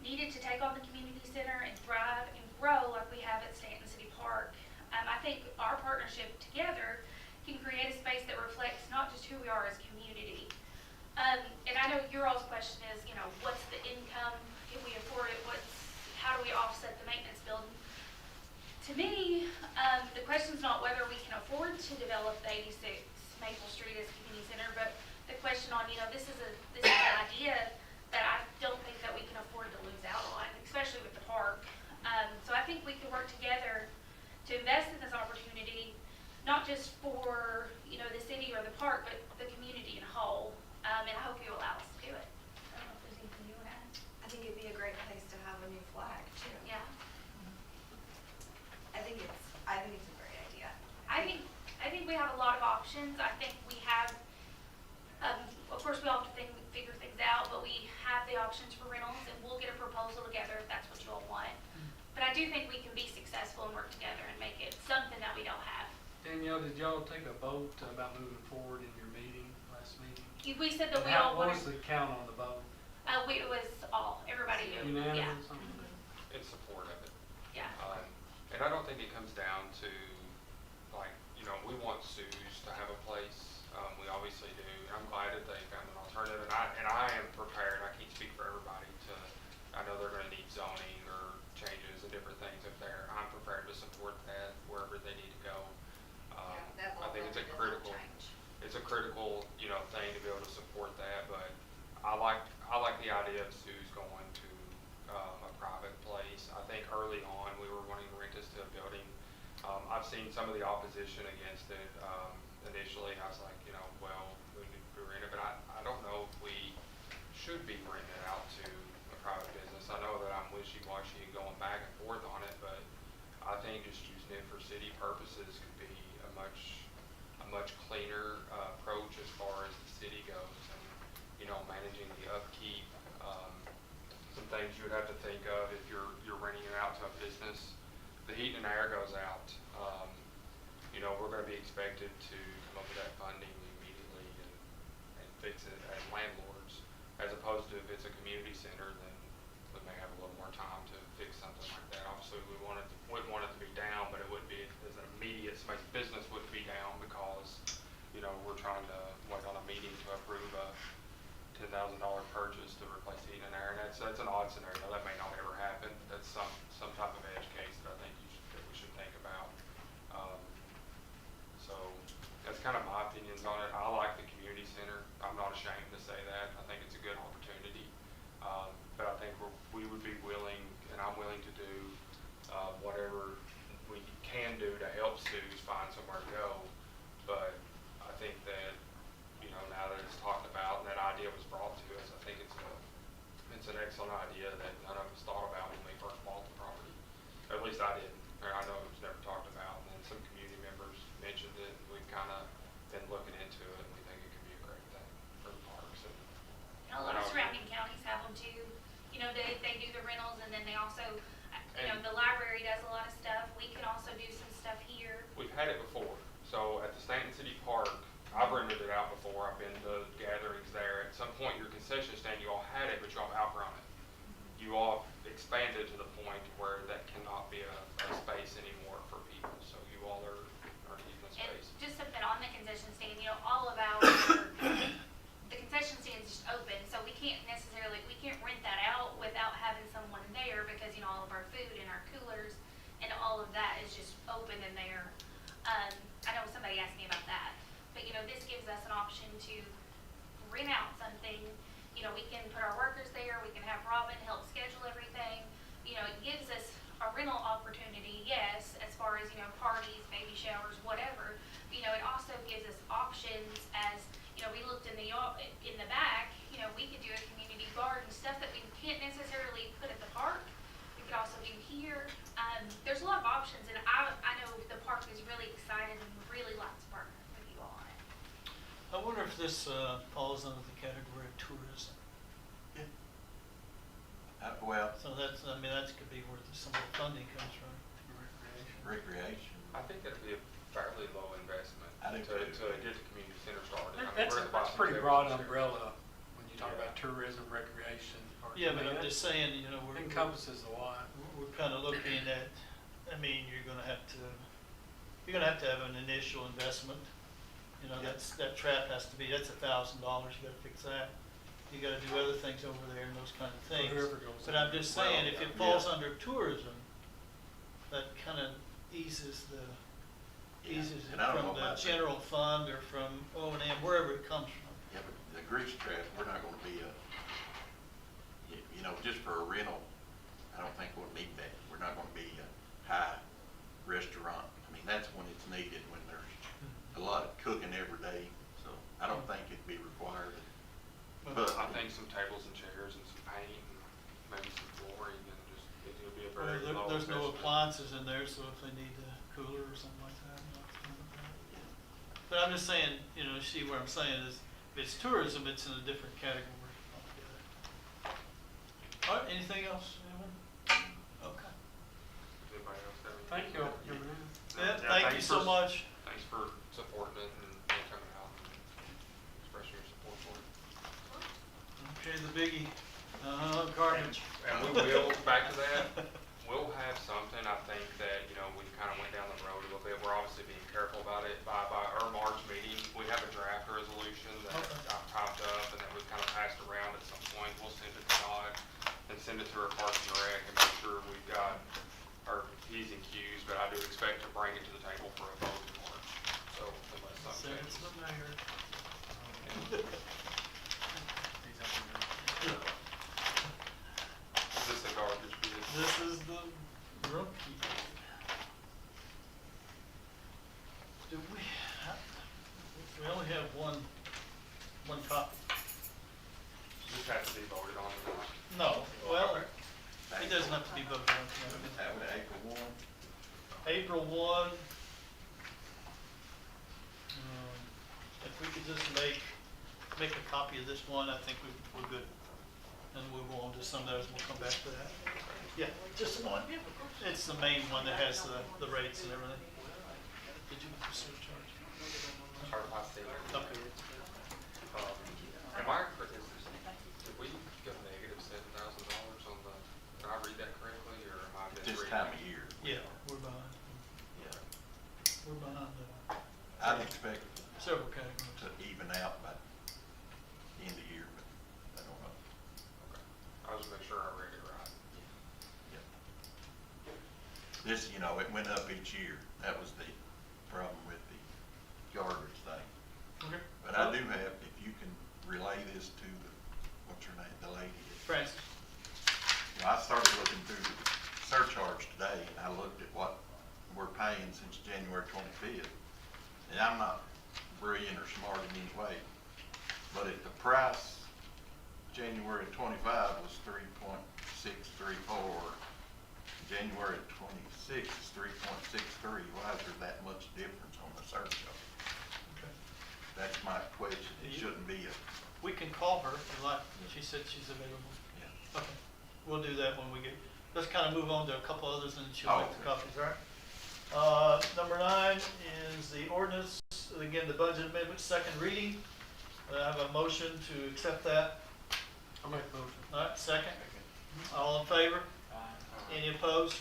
needed to take on the community center and thrive and grow like we have at Stanton City Park. I think our partnership together can create a space that reflects not just who we are as community. And I know your all's question is, you know, what's the income, can we afford it, how do we offset the maintenance bill? To me, the question's not whether we can afford to develop the 86 Maple Street as a community center, but the question on, you know, this is an idea that I don't think that we can afford to lose out on, especially with the park. So I think we can work together to invest in this opportunity, not just for, you know, the city or the park, but the community in whole. And I hope you allow us to do it. I don't know if there's anything you want to add. I think it'd be a great place to have a new flag too. Yeah. I think it's a great idea. I think we have a lot of options. I think we have, of course, we all have to figure things out, but we have the options for rentals, and we'll get a proposal together if that's what you all want. But I do think we can be successful and work together and make it something that we don't have. Danielle, did y'all take a vote about moving forward in your meeting, last meeting? We said that And we all what wanted, was the count on the vote? It was everybody, yeah, Unanimous on In support of it. yeah. And I don't think it comes down to, like, you know, we want Sue's to have a place, we obviously do. I'm glad that they found an alternative, and I am prepared, I can't speak for everybody I know they're gonna need zoning or changes and different things up there. I'm prepared to support that wherever they need to go. Yeah, that I think it's a does not critical, change. it's a critical, you know, thing to be able to support that, but I like the idea of Sue's going to, a private place. I think early on, we were wanting to rent this to a building. I've seen some of the opposition against it. Initially, I was like, you know, well, we need to rent it, but I don't know if we should be renting it out to a private business. I know that I'm wishy-washy and going back and forth on it, but I think just using it for city purposes could be a much cleaner, approach as far as the city goes, and, you know, managing the upkeep, some things you would have to think of if you're renting it out to a business. The heat and air goes out. You know, we're gonna be expected to come up with that funding immediately and fix it as landlords, as opposed to if it's a community center, then we may have a little more time to fix something like that. Obviously, wouldn't want it to be down, but it would be as an immediate, somebody's business wouldn't be down because, you know, we're trying to wait on a meeting to approve a $10,000 purchase to replace heat and air, and that's an odd scenario. That may not ever happen. That's some type of edge case that I think that we should think about. So that's kind of my opinions on it. I like the community center. I'm not ashamed to say that. I think it's a good opportunity. But I think we would be willing, and I'm willing to do whatever we can do to help Sue's find somewhere to go. But I think that, you know, now that it's talked about and that idea was brought to us, I think it's an excellent idea that none of us thought about when we first bought the property. At least I didn't. Or I know it was never talked about, and then some community members mentioned it, and we've kind of been looking into it, and we think it could be a great thing for the parks. And a lot of surrounding counties have them too. You know, they do the rentals, and then they also, you know, the library does a lot of stuff. We can also do some stuff here. We've had it before. So at the Stanton City Park, I've rented it out before. I've been to gatherings there. At some point, your concession stand, you all had it, but you all outgrown it. You all expanded to the point where that cannot be a space anymore for people. So you all are using the And space. just something on the concession stand, you know, all of our, the concession stand is just open, so we can't rent that out without having someone there because, you know, all of our food and our coolers and all of that is just open in there. I know somebody asked me about that, but, you know, this gives us an option to rent out something. You know, we can put our workers there, we can have Robin help schedule everything. You know, it gives us a rental opportunity, yes, as far as, you know, parties, baby showers, whatever. But, you know, it also gives us options as, you know, we looked in the back, you know, we could do a community garden, stuff that we can't necessarily put at the park. We could also do here. There's a lot of options, and I know the park is really excited and really likes to partner with you all on it. I wonder if this falls under the category of tourism. Well, So that could be where some of the funding comes from. recreation. I think that'd be a fairly low investment I do to too. get the community center started. I mean, That's we're a at the bottom pretty of broad everything. umbrella when you talk Yeah. about tourism, recreation. parks. Yeah, I but mean, I'm that just saying, you know, encompasses a lot. we're kind of looking at, I mean, you're gonna have to have an initial investment. You know, Yeah. that trap has to be, that's $1,000, you gotta fix that. You gotta do other things over there and those kind of things. whoever goes But in I'm there. just saying, if Well, it falls yeah. under tourism, that kind of eases Yeah. it And I don't know from the about that. general fund or from O&M, wherever it comes from. Yeah, but the grease trap, we're not gonna be you know, just for a rental, I don't think we'll need that. We're not gonna be a high restaurant. I mean, that's when it's needed, when there's a lot of cooking every day, so I don't think it'd be required. But I think some tables and chairs and some paint and maybe some flooring and just, it'll be a Well, very low there's no investment. appliances in there, so if they need a cooler or something like that, you know, it's kind of bad. But I'm just saying, you know, see what I'm saying is, if it's tourism, it's in a different category altogether. All right, anything else, anyone? Okay. Does anybody else have anything? Thank you. Yeah, thank you thanks so for- much. Thanks for supporting it and coming out and expressing your support for it. Okay, the biggie, Garbage. And we will, back to that, we'll have something, I think that, you know, we kind of went down the road a little bit. We're obviously being careful about it. By our March meeting, we have a draft resolution that I've typed up and that we've kind of passed around at some point. We'll send it to Todd and send it to our Parks and Rec and make sure we've got our P's and Q's, but I do expect to bring it to the table for a vote in March. So unless something Send it changes. to the mayor. Is this a garbage bid? This is the rookie. Do we only have one copy? This has to be voted on tonight. No, well, it doesn't have to be voted on tonight. That would April 1. April 1. If we could just make a copy of this one, I think we're good. And we'll go on to some of those, we'll come back to that. Yeah, just one. It's the main one that has the rates and everything. Did you surcharge? Certified seal. Okay. Am I correct? Did we go negative $7,000 on the, did I read that correctly, or am I This misreading? time of year. Yeah, we're behind. Yeah. We're behind I'd expect several categories. to even out by the end of the year, but I don't know. Okay. I was make sure I read it right. Yeah. This, you know, it went up each year. That was the problem with the garbage thing. Okay. But I do have, if you can relay this to the, what's her name, the lady. Francis. You know, I started looking through the surcharge today, and I looked at what we're paying since January 25th. And I'm not brilliant or smart in any way, but at the price, January 25 was 3.634. January 26 is 3.63. Why is there that much difference on the surcharge? Okay. That's my question. It shouldn't be a, We can call her if you like. She said she's available. yeah. Okay. We'll do that when we get, let's kind of move on to a couple others and she'll make the Okay. copies, all right? Number 9 is the ordinance, again, the budget amendment, second reading. I have a motion to accept that. I'll make a motion. All right, second. All in favor? Any opposed?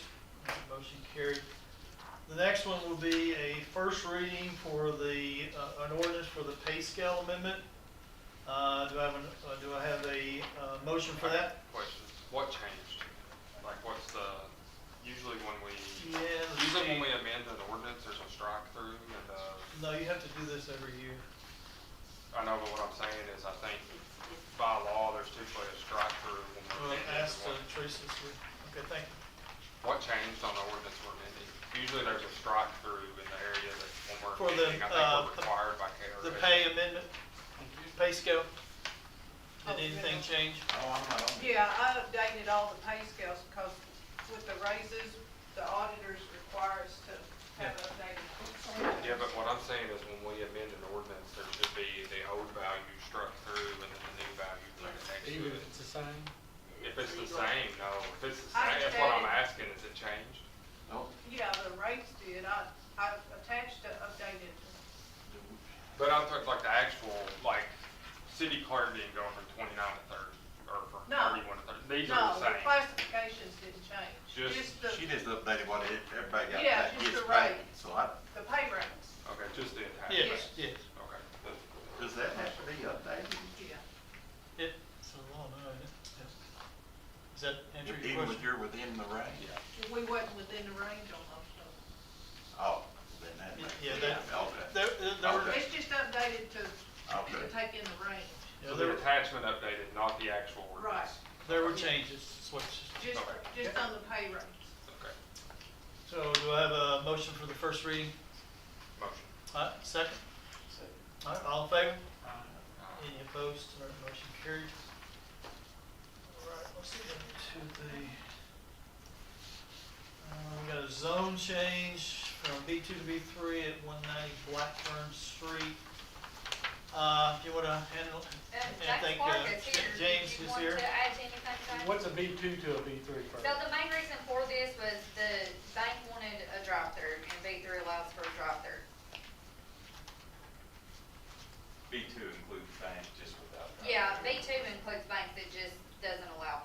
Motion carried. The next one will be a first reading for the, an ordinance for the pay scale amendment. Do I have a motion for that? Question, what changed? Like, what's the, usually when we Yeah. amend an ordinance, there's a strike through and, No, you have to do this every year. I know, but what I'm saying is I think by law, there's typically a strike through when we're Well, amending. ask Teresa. Okay, thank you. What changed on the ordinance we're amending? Usually there's a strike through in the area that when we're For the, amending, I think we're required by KRS. The pay amendment, pay scale. Did anything change? Oh, I'm not on it. Yeah, I updated all the pay scales because with the raises, the auditors require us to have updated. Yeah, but what I'm saying is when we amend an ordinance, there should be the old value struck through and then the new value printed next to Even it. if it's the same? If it's the same, no. If it's the I same, that's what I'm understand. asking, is it changed? No. Yeah, the rates did. I attached the updated. But I'm talking like the actual, like, city clerk didn't go from 29 to 30, or from No. 31 to 30. These No, are the the same. classifications didn't change. Just- the, She just updated what everybody got, Yeah, that just gets the paid, rate. so I, the pay rates. Okay, just the attachment. Yes, yes. Okay. does that have to be updated? Yeah. It's a law, no, isn't it? Yes. Does that answer your Even if question? you're within the range? We wasn't within the range on those. Oh, then that makes Yeah, sense. that- Okay. There were, Okay. It's just updated to Okay. take in the range. yeah, So there the were, attachment updated, not the actual Right. ordinance. there were changes, is what Just, Okay. just on the pay rates. Okay, so do I have a motion for the first reading? motion. All right, second? All right, all in favor? Any opposed? All right, motion carried. All right, let's get into the, we got a zone change from B2 to B3 at 190 Blackburn Street. Do you want to handle it? I think James is Want here. to add anything to that? What's a B2 to a B3 first? So the main reason for this was the bank wanted a drive-through and B3 allows for a drive-through. B2 includes bank just without. Yeah, B2 includes banks, it just doesn't allow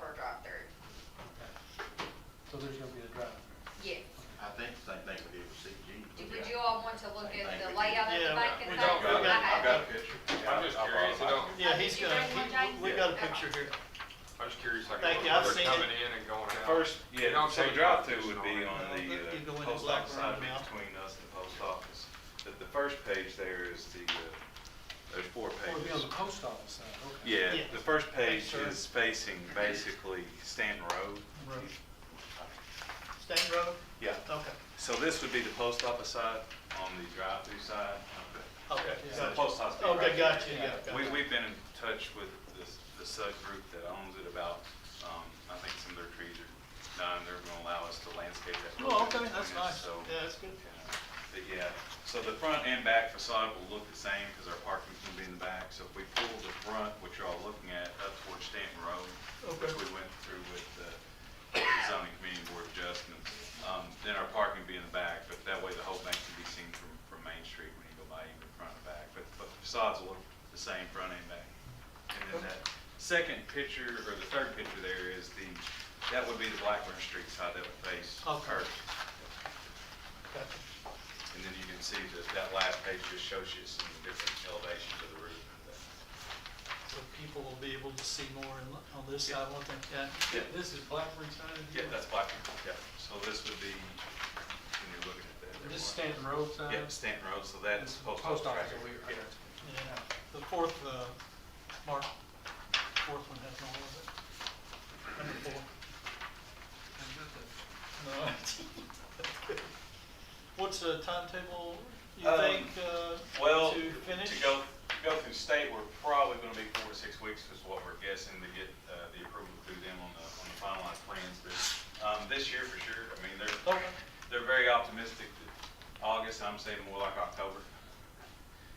he's Did you got, bring one, James? we got a picture here. I'm just curious, like, Thank you, where I've they're seen it. coming in and going out. First, You yeah, don't so take the drive-through competition would be on on it. the You go in post Black office side, Room now. between us and the post office. The first page there is there's 4 Or be on pages. the post office side, okay. Yeah, Yeah. the first page Sure. is facing basically Stanton Road. Stanton Road? Yeah, Okay, so this would be the post office side on the drive-through side. okay, So the gotcha. post office. would be Okay, right there. gotcha, yeah, We, gotcha. we've been in touch with the subgroup that owns it about, I think some of their trees are done, they're gonna allow us to landscape that. Oh, road okay, between that's us, nice. So, Yeah, that's good. but yeah, so the front and back facade will look the same, because our parking's gonna be in the back, so if we pull the front, which you're all looking at, up towards Stanton Road, which Okay. we went through with the zoning committee board adjustments, then our parking will be in the back, but that way the whole bank can be seen from Main Street when you go by, even front and back, but the facades will look the same front and back. And then that second picture, or the third picture there is that would be the Blackburn Street side that would face Okay. Curtis. Gotcha. And then you can see that last page just shows you some different elevations of the roof. So people will be able to see more on this Yeah. side, won't they? Yeah. Yeah, this is Blackburn side? Yeah, that's Blackburn, yeah. So this would be, when you're looking at that. there This is was- Stanton Road side? Yeah, Stanton Road, so that's post Post office. office over here, I Yeah. got you. Yeah, the fourth, Mark, fourth one has all of it. Number 4. No. What's the timetable, you think, Well, to finish? To go through state, we're probably gonna be 4 to 6 weeks is what we're guessing to get, the approval through them on the finalized plans. But, this year for sure, I mean, Okay. they're very optimistic that August, I'm saying more like October.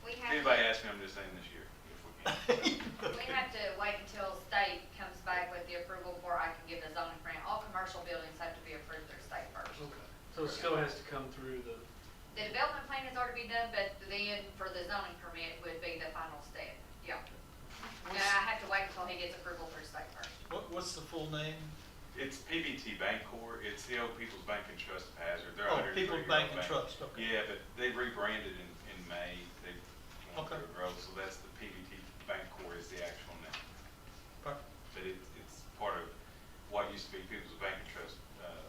We If have anybody to, asks me, I'm just saying this year, if we can. we have to wait until state comes back with the approval before I can give the zoning grant. All commercial buildings have to be approved through state first. Okay. So it still has to come through the, The development plan has already been done, but then for the zoning permit would be the final step, yeah. And I have to wait until he gets approval through state first. What's the full name? It's PBT Bancorp, it's the old People's Bank and Trust of Hazard. They're Oh, 103 People's year Bank old and Trust, okay. Yeah, but they rebranded in May, they went Okay. through a growth, so that's the PBT Bancorp is the actual name. Perfect. But it's part of what used to be People's Bank and Trust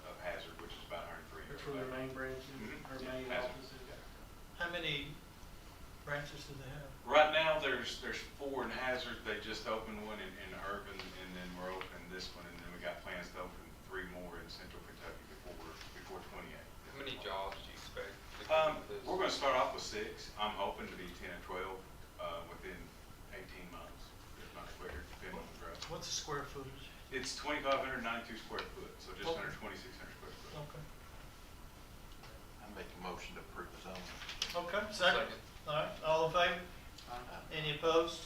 of Hazard, which is about 103 years that's where old. their main branch is, Mhm. or Yeah, main Hazard. office is? How many branches do they have? Right now, there's 4 in Hazard, they just opened one in Urban, and then we're opening this one, and then we got plans to open 3 more in Central Kentucky before 28. How many jobs do you expect to come with this? We're gonna start off with 6. I'm hoping to be 10 or 12, within 18 months, if not quicker, depending on the growth. What's the square footage? It's 2,592 square foot, so just Okay. under 2,600 square foot. Okay. I make a motion to approve the zoning. Okay, second? All right, all in favor? Any opposed?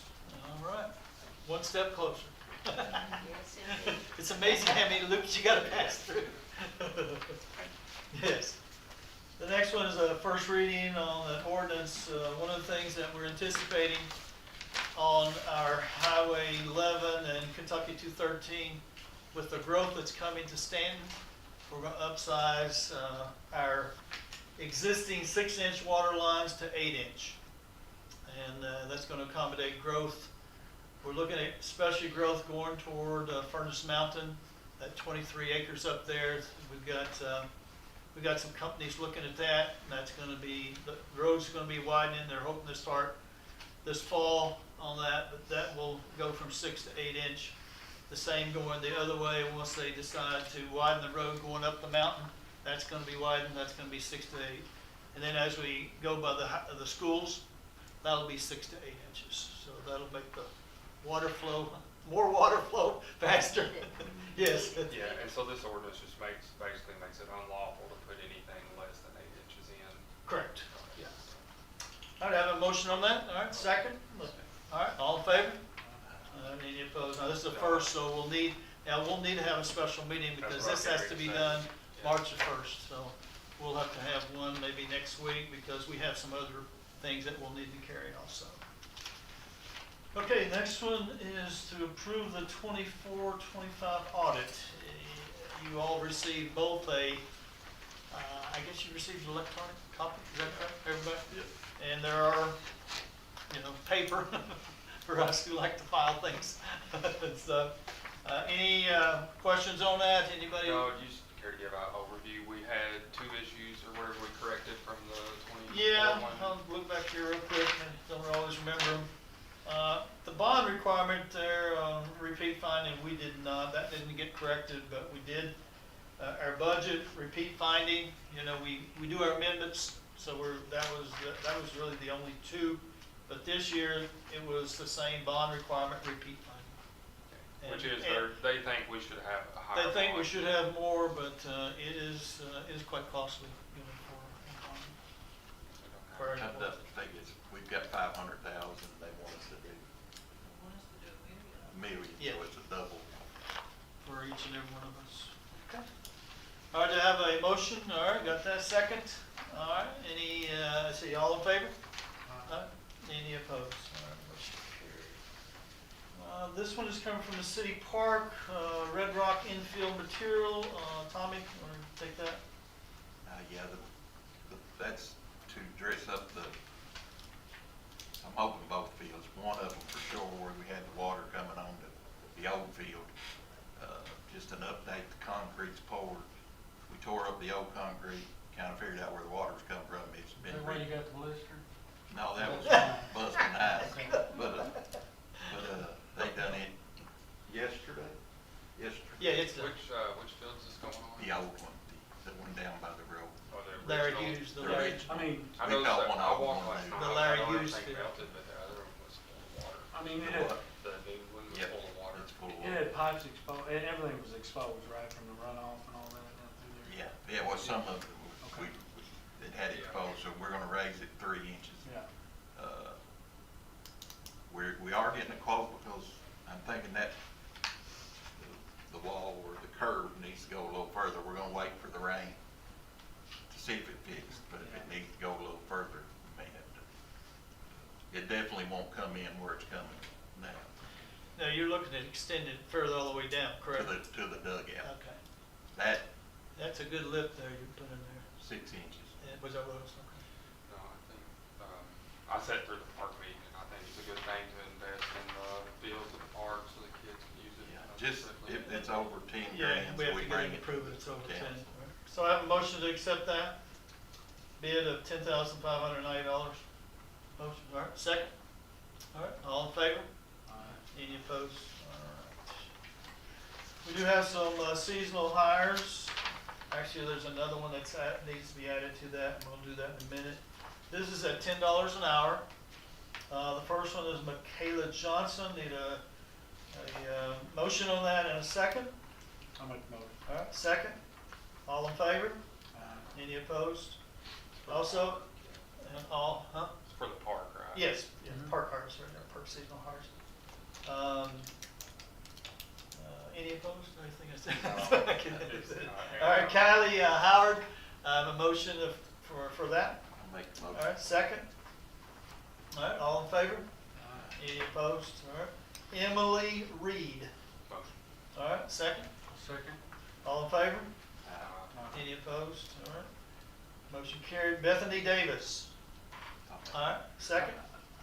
All right, one step closer. Yes, indeed. It's amazing how many loops you gotta pass through. Yes. The next one is a first reading on the ordinance. One of the things that we're anticipating on our Highway 11 and Kentucky 213, with the growth that's coming to Stanton, we're gonna upsize our existing 6-inch water lines to 8-inch. And that's gonna accommodate growth. We're looking at especially growth going toward Furnace Mountain, that 23 acres up there. We've got some companies looking at that, and that's gonna be, the road's gonna be widening. They're hoping to start this fall on that, but that will go from 6 to 8-inch. The same going the other way, once they decide to widen the road going up the mountain, that's gonna be widened, that's gonna be 6 to 8. And then as we go by the schools, that'll be 6 to 8 inches. So that'll make the water flow, more water flow faster. Yes. Yeah, and so this ordinance just basically makes it unlawful to put anything less than 8 inches in. Correct, yeah. All right, I have a motion on that, all right, second? All right, all in favor? Any opposed? Now, this is the first, so we'll need to have a special meeting because this has to be done March the 1st. So we'll have to have one maybe next week because we have some other things that we'll need to carry also. Okay, next one is to approve the 24-25 audit. You all received both I guess you received an electronic copy, is that right, everybody? And there are, paper for us who like to file things and stuff. Any questions on that? Anybody? No, just care to give an overview. We had 2 issues or whatever we corrected from the 24 Yeah, one. I'll look back here real quick, I don't always remember them. The bond requirement there, repeat finding, we did not, that didn't get corrected, but we did. Our budget, repeat finding, you know, we do our amendments, so that was really the only 2. But this year, it was the same bond requirement, repeat finding. Which is, And- they think we should have a higher They think we bond. should have more, but it is quite costly, you know, for our That doesn't think it's, we've got 500,000, they want us to do Want us to do a a million, Yeah. so it's a double. for each and every one of us. Okay. All right, to have a motion, all right, got that second? All right, any, let's see, all in favor? All right, any opposed? All right, motion carried. This one is coming from the city park, Red Rock infield material. Tommy, want to take that? Yeah, that's to dress up I'm hoping both fields, one of them for sure where we had the water coming on the old field. Just an update, the concrete's poured. We tore up the old concrete, kind of figured out where the water's come from. It's Is been, that where you got the blister? no, that was busting ice. But they done it yesterday. Yeah, it's Which field is this going on? The old one, the one down by the road. Or the Larry original? Hughes, the The Larry, original. I mean, I We know caught that, one I off walked one last day. night. The I Larry know Hughes everything field. melted, but the other one was full of water. I mean, it The had, what? The new one was Yep, full of water. it's full of it water. had pipes exposed, everything was exposed, right, from the runoff and all that down through there. Yeah, well, some of it, Okay. it had exposed, so we're gonna raise it 3 inches. Yeah. We are getting a quote because I'm thinking that the wall or the curb needs to go a little further. We're gonna wait for the rain to see if it fixed, but if it needs to go a little further, we may have to. It definitely won't come in where it's coming now, now you're looking at extend it further all the way down, correct? to the dugout. Okay, That that's a good lip there you put in there. 6 inches. Yeah, was that what it was? Okay. No, I think, I sat through the park meeting, and I think it's a good thing to invest in the fields of the park so the kids can use it. Yeah, just, if it's over 10 Yeah, grand, we so have we to get bring it it. approved, it's over to 10. council. So I have a motion to accept that bid of $10,590. Motion, all right, second? All right, all in favor? Any opposed? All right. We do have some seasonal hires. Actually, there's another one that's needs to be added to that, and we'll do that in a minute. This is at $10 an hour. The first one is Michaela Johnson. Need a motion on that and a second. I'll make the motion. All right, second. All in favor? Any opposed? Also, and all, huh? It's for the park, right? Yes, yeah, Mhm. park hires right there, park seasonal hires. Any opposed? Anything I said? I can edit that. All right, Kylie Howard, I have a motion for that. I'll make the All motion. right, second. All right, all in favor? Any opposed? All right. Emily Reed. Motion. All right, second. Second. All in favor? Uh, Any opposed? All right. Motion carried. Bethany Davis. All right, second.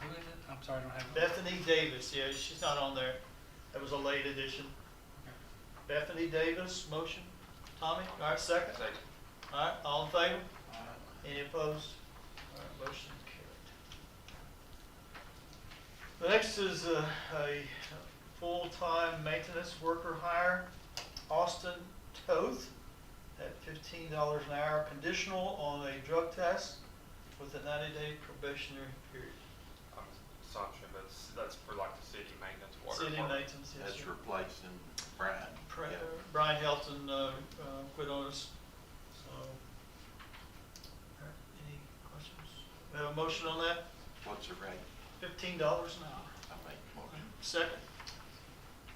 Who is it? I'm sorry, I don't have it. Bethany Davis, yeah, she's not on there. That was a late addition. Bethany Davis, motion. Tommy, all right, second. Second. All right, all in favor? Aye. Any opposed? All right, motion carried. The next is a full-time maintenance worker hire, Austin Toth, at $15 an hour, conditional on a drug test with a 90-day probationary period. Assumption, but that's for like the city maintenance water. City department. maintenance, yes, That's sir. replacing Brian. Yeah. Brian Helton quit on us, so. All right, any questions? We have a motion on that? What's the rate? $15 an hour. I make the motion. Second.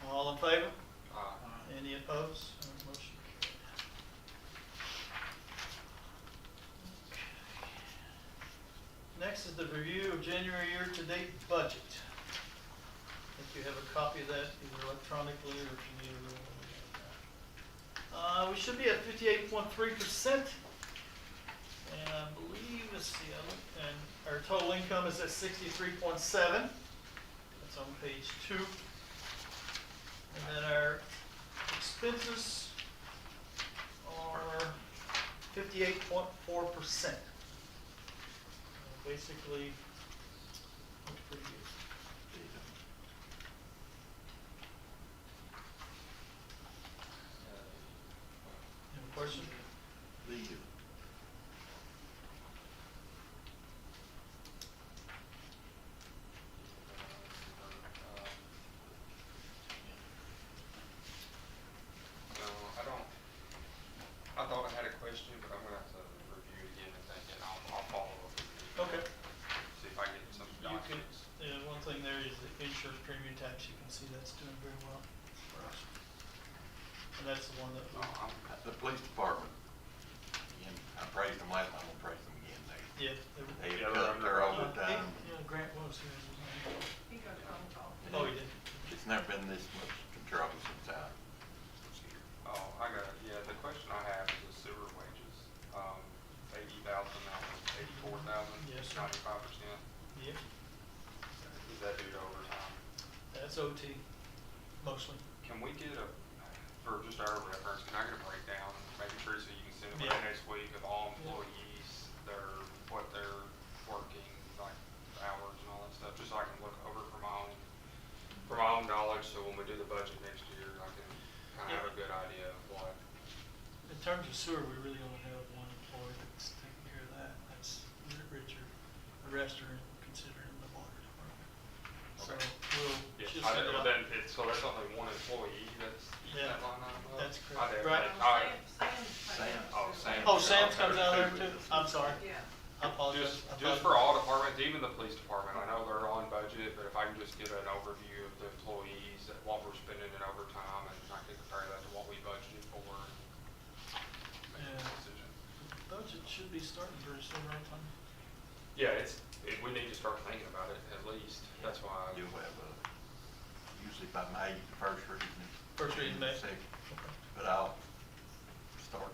All in favor? Uh, Any opposed? All right, motion carried. Next is the review of January year-to-date budget. I think you have a copy of that either electronically or if you need a real one. We should be at 58.3%. And I believe, let's see, and our total income is at 63.7. That's on page 2. And then our expenses are 58.4%. Basically, looks pretty good. Any question? The, No, I don't, I thought I had a question, but I'm gonna have to review it again and think, and I'll follow up with you. Okay. See if I get some You can, documents. one thing there is the insurance premium tax, you can see that's doing very well for us. And that's the one that we, No, the police department, again, I praised them last time, I'll praise them again. yeah. They Yeah, cut their overtime. Yeah, Grant was here. He got a phone call. Oh, he did. It's never been this much control since I was here. Oh, I got it, yeah, the question I have is the sewer wages, 80,000, now it's 84,000, Yes, sir. 95%. Yeah, Is that due to overtime? that's OT, mostly. Can we get for just our reference, can I get a breakdown, maybe Teresa, you can send it Yeah. next week of all employees, what they're working, like hours and all that stuff, just so I can look over for my own knowledge, so when we do the budget next year, I can kind of have a good idea of what. In terms of sewer, we really only have one employee that's taking care of that. That's Richard. The rest are considering the water department. So Okay. we'll, Yeah, she'll I send it didn't, out. then so that's only one employee that's eating Yeah, that line item up? that's I correct. didn't- Right. Oh, Sam. Oh, Sam's comes out there too? I'm sorry. Yeah. I apologize. Just for all departments, even the police department, I know they're on budget, but if I can just get an overview of the employees, that what we're spending in overtime, and I can compare that to what we budgeted for, and make Yeah. a decision. Budget should be starting very soon, right, Tom? Yeah, we need to start thinking about it, at least, that's why. You'll have, usually by May, the first reading. First reading May. Second. But I'll start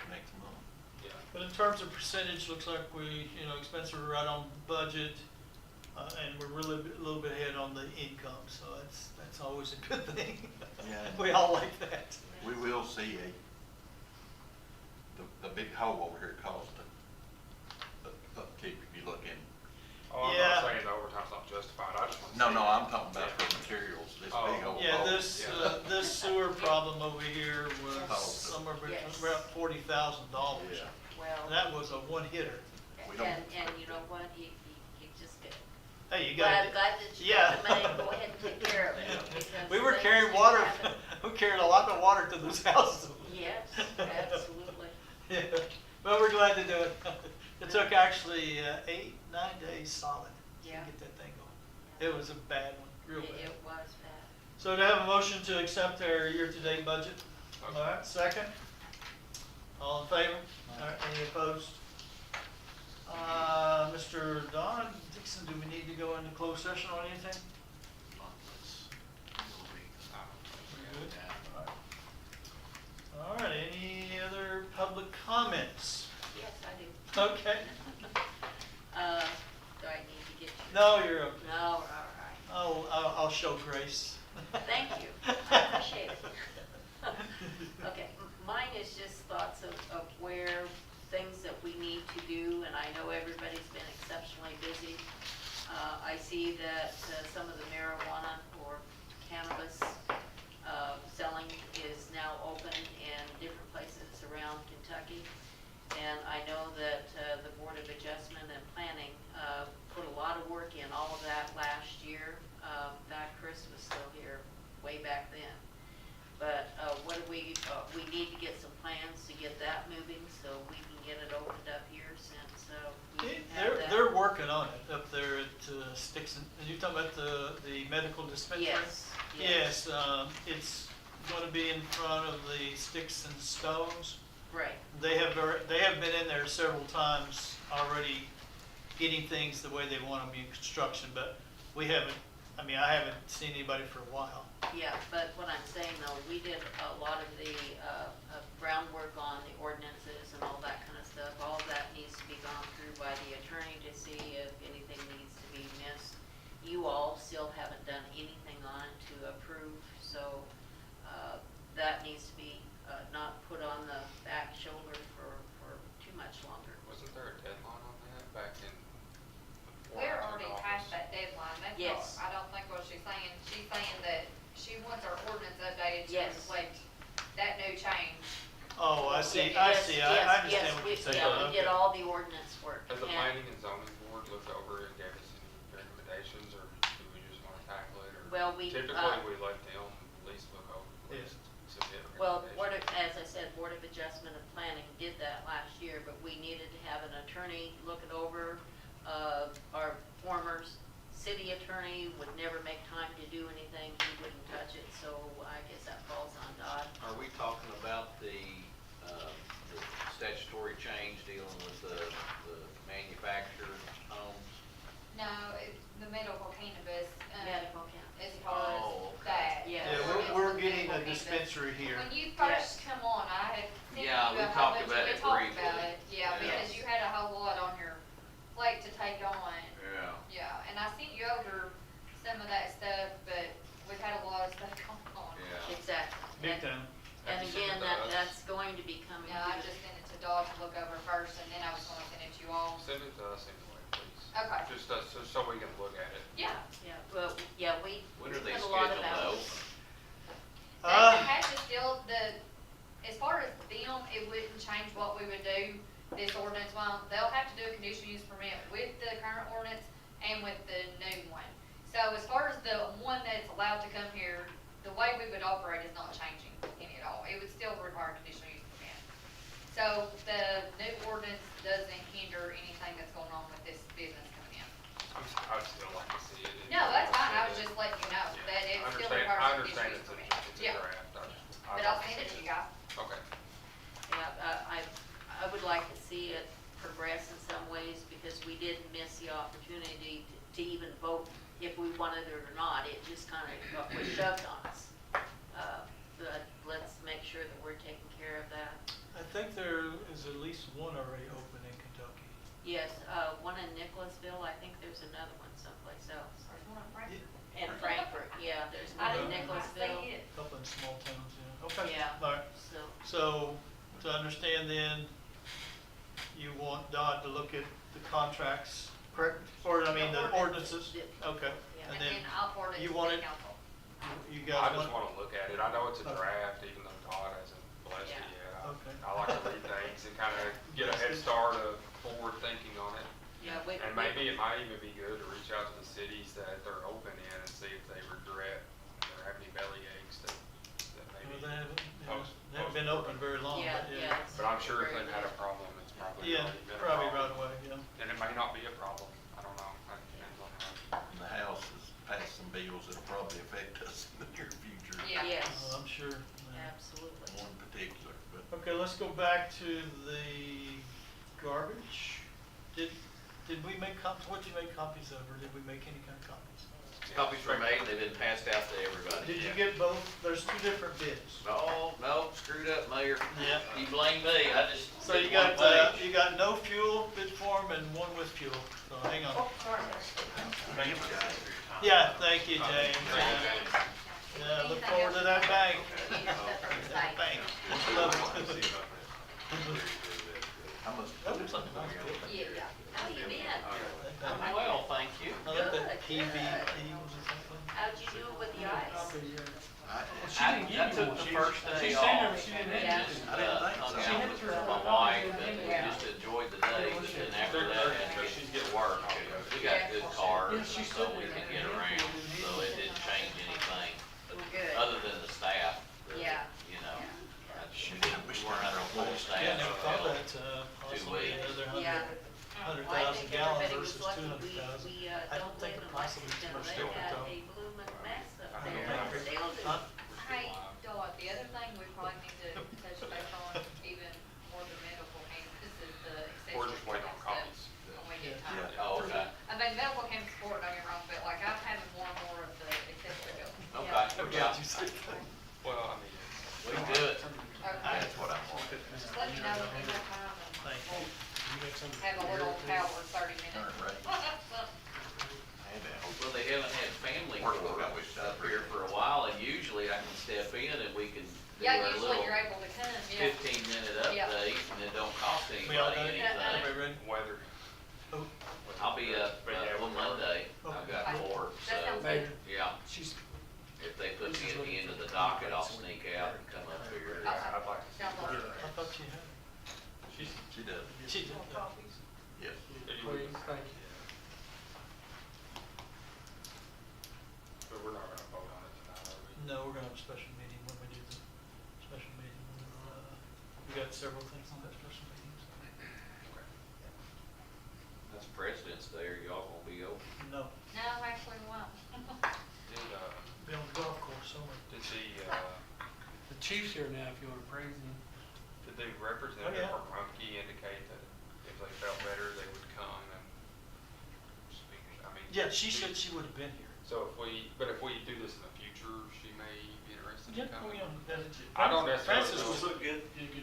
next month. Yeah, But in terms of percentage, looks like we, expenses are right on budget, and we're really a little bit ahead on the income, so that's always a good thing. Yeah. We all like that. We will see the big hole over here caused the upkeep if you look in. oh, I'm Yeah. not saying the overtime's not justified, I just want to. No, I'm talking about the materials, this Oh. big old hole. Yeah, this sewer problem over here was Yes. somewhere between Yes. about $40,000. Yeah. Well, And that was a one hitter. We don't- and you know what, you just did. Hey, you Glad got that you yeah. got the money to go ahead and take care of it. because We were things carrying do water, happen. we carried a lot of water to those houses. Yes, absolutely. Yeah, but we're glad to do it. It took actually 8-9 days solid to Yeah. get that thing going. It was a bad one, real bad. It was bad. So to have a motion to accept our year-to-date budget. All right, second? All in favor? All right, any opposed? Mr. Don Dixon, do we need to go into closed session on anything? We're good? All right, any other public comments? Yes, I do. Okay. Do I need to get you? No, you're okay. No, all right. I'll show grace. Thank you. I appreciate it. Okay, mine is just thoughts of where things that we need to do, and I know everybody's been exceptionally busy. I see that some of the marijuana or cannabis selling is now open in different places around Kentucky. And I know that the Board of Adjustment and Planning put a lot of work in all of that last year. Back Chris was still here way back then. But what do we need to get some plans to get that moving so we can get it opened up here since we can have that. They're working on it up there at Sticks and, you're talking about the medical dispensary? Yes, Yes, it's gonna be in front of the Sticks and Stones. right. They have been in there several times already getting things the way they want them in construction, but I haven't seen anybody for a while. Yeah, but what I'm saying though, we did a lot of the groundwork on the ordinances and all that kind of stuff. All of that needs to be gone through by the attorney to see if anything needs to be missed. You all still haven't done see, Yes, I yes, understand yes, what we- you're saying. Yeah, we Okay. did all the ordinance work. Has the and- planning and zoning board looked over it and gave us any recommendations, or do we just wanna tackle it, or? Well, we, Typically, we let them at least look over, at Yeah. least submit Well, recommendations. as I said, Board of Adjustment and Planning did that last year, but we needed to have an attorney look it over. Our former city attorney would never make time to do anything, he wouldn't touch it, so I guess that falls on Dodd. Are we talking about the statutory change dealing with the manufactured homes? No, the medical cannabis, Medical cannabis. as far Oh, as okay. that. Yeah. Yeah, ordinance we're with getting a medical cannabis. dispensary here. When you first come on, I had sent you Yeah, we a whole talked bunch, about we it talked briefly. about it, yeah, Yeah. because you had a whole lot on your plate to take on. Yeah. Yeah, and I sent you over some of that stuff, but we've had a lot of stuff going on. Yeah. Exactly. Big And- time. And Have you sent again, it to us? that's going to be coming Yeah, I to just sent it to Dodge to look over first, and then I was gonna send it to you all. Send it to us anyway, please. Okay. Just so we can look at it. Yeah. Yeah, well, yeah, we When are they put a lot of scheduled to hours. open? They had to still, as far as them, it wouldn't change what we would do, this ordinance, well, they'll have to do a conditional use permit with the current ordinance and with the new one. So as far as the one that's allowed to come here, the way we would operate is not changing any at all. It would still require a conditional use permit. So the new ordinance doesn't hinder anything that's going on with this business coming in. I'd still like to see it. No, that's fine, I was just letting you know that it still I requires a understand conditional use it's permit. it's a Yeah, draft. but I'll send it to you guys. Okay. Yeah, I would like to see it progress in some ways because we did miss the opportunity to even vote if we wanted it or not. It just kind of was shoved on us. But let's make sure that we're taking care of that. I think there is at least one already open in Kentucky. Yes, one in Nicholasville, I think there's another one someplace else. There's one in Frankfurt. And Frankfurt, yeah, there's I one in didn't Nicholasville. see it. Couple in small towns, yeah. Okay. Yeah. All right. So, So, to understand then, you want Dodd to look at the contracts, correct? Or, I mean, the ordinances? Okay. Yeah. And And then then I'll forward it you to want the it- council. you I guys just want, wanna look at it. I know it's a Okay. draft, even though Todd hasn't blessed it Yeah. yet. Okay. I like to read things and kinda get a head start of forward thinking on it. yeah, And maybe it might even be good to reach out to the cities that they're open in and see if they regret or have any belly aches that maybe. well, they haven't, you know, post- they haven't been open very long, yeah, but yeah. yeah. it's But I'm sure if very they've had a late. problem, it's probably Yeah, already been a probably problem. right away, yeah. And it may not be a problem. I don't know. It depends on how. And the House has passed some bills that'll probably affect us in the near future. Yeah. Yes, I'm sure. yeah. absolutely. One particular, but Okay, let's go back to the garbage. Did we make copies, what'd you make copies of, or did we make any kind of copies? Copies were made, they've been passed out to everybody. Did you get both? There's two different bids. No, screwed up, Mayor. Yeah. You blame me, I just So did you one got, page. you got no fuel bid form and one with fuel, so hang on. Yeah, thank you, James. Yeah, look forward to that bank. That bank. Love it. how much? That looks like a nice building. Yeah. How you been? I'm well, thank you. I like that Good, PVP, good. was it something? How'd you do with the ice? I took the first day She's off. saying she didn't and have just, to. hung out with my wife and we just enjoyed the day, but then after that, had to get to work. We got good cars, so we could get around, so it didn't change anything, Good. other than the staff, Yeah. you know. We weren't under full staff. Yeah, never thought until that, possibly weeks. another Yeah. hundred Well, I thousand think gallons everybody was versus lucky 200,000. we I don't don't think live it in possibly Lexington. we're They still had though. a blooming mess up I there. don't think They still do. Huh? Hey, Dot, the other thing we probably need to touch base on even more than medical cannabis is the accessory. We're just waiting on stuff copies. When we get Yeah. time. Oh, okay, I mean, medical cannabis support, don't get me wrong, but like I'm having more and more of the accessory bills. okay, yeah, Well, I mean, we can do it. Okay, That's what I wanted. just let me know when you have time and Thank we'll you. have a little power 30 Turn minutes. right. I had that Well, they haven't had family Work court I wish up here for a while, and usually I can step in and we can do Yeah, our usually little you're able to come, yeah. 15-minute Yeah. update, and it don't cost We all done? anybody anything. Everybody ready? weather. Oh, I'll be up But yeah, on Monday, I've got Okay. court, That sounds so, good. yeah, she's, if they put me at the end of the docket, I'll sneak out and come up here. I'd like to see. Download it. I thought you had. She does, She did. More copies? yes. If you would- Please, thank you. But we're not gonna vote on it tonight, are we? No, we're gonna have a special meeting when we do the special meeting. We got several things on that special meeting, so. Okay. That's President's Day, are y'all gonna be open? No, No, actually, we won't. Did, be on the golf course somewhere. did the, The chief's here now if you want to praise him. did the representative yeah. from Rumpke indicate that if they felt better, they would come and speak? I mean. Yeah, she said she would have been here. So but if we do this in the future, she may be interested in coming. I I don't necessarily Francis know. was,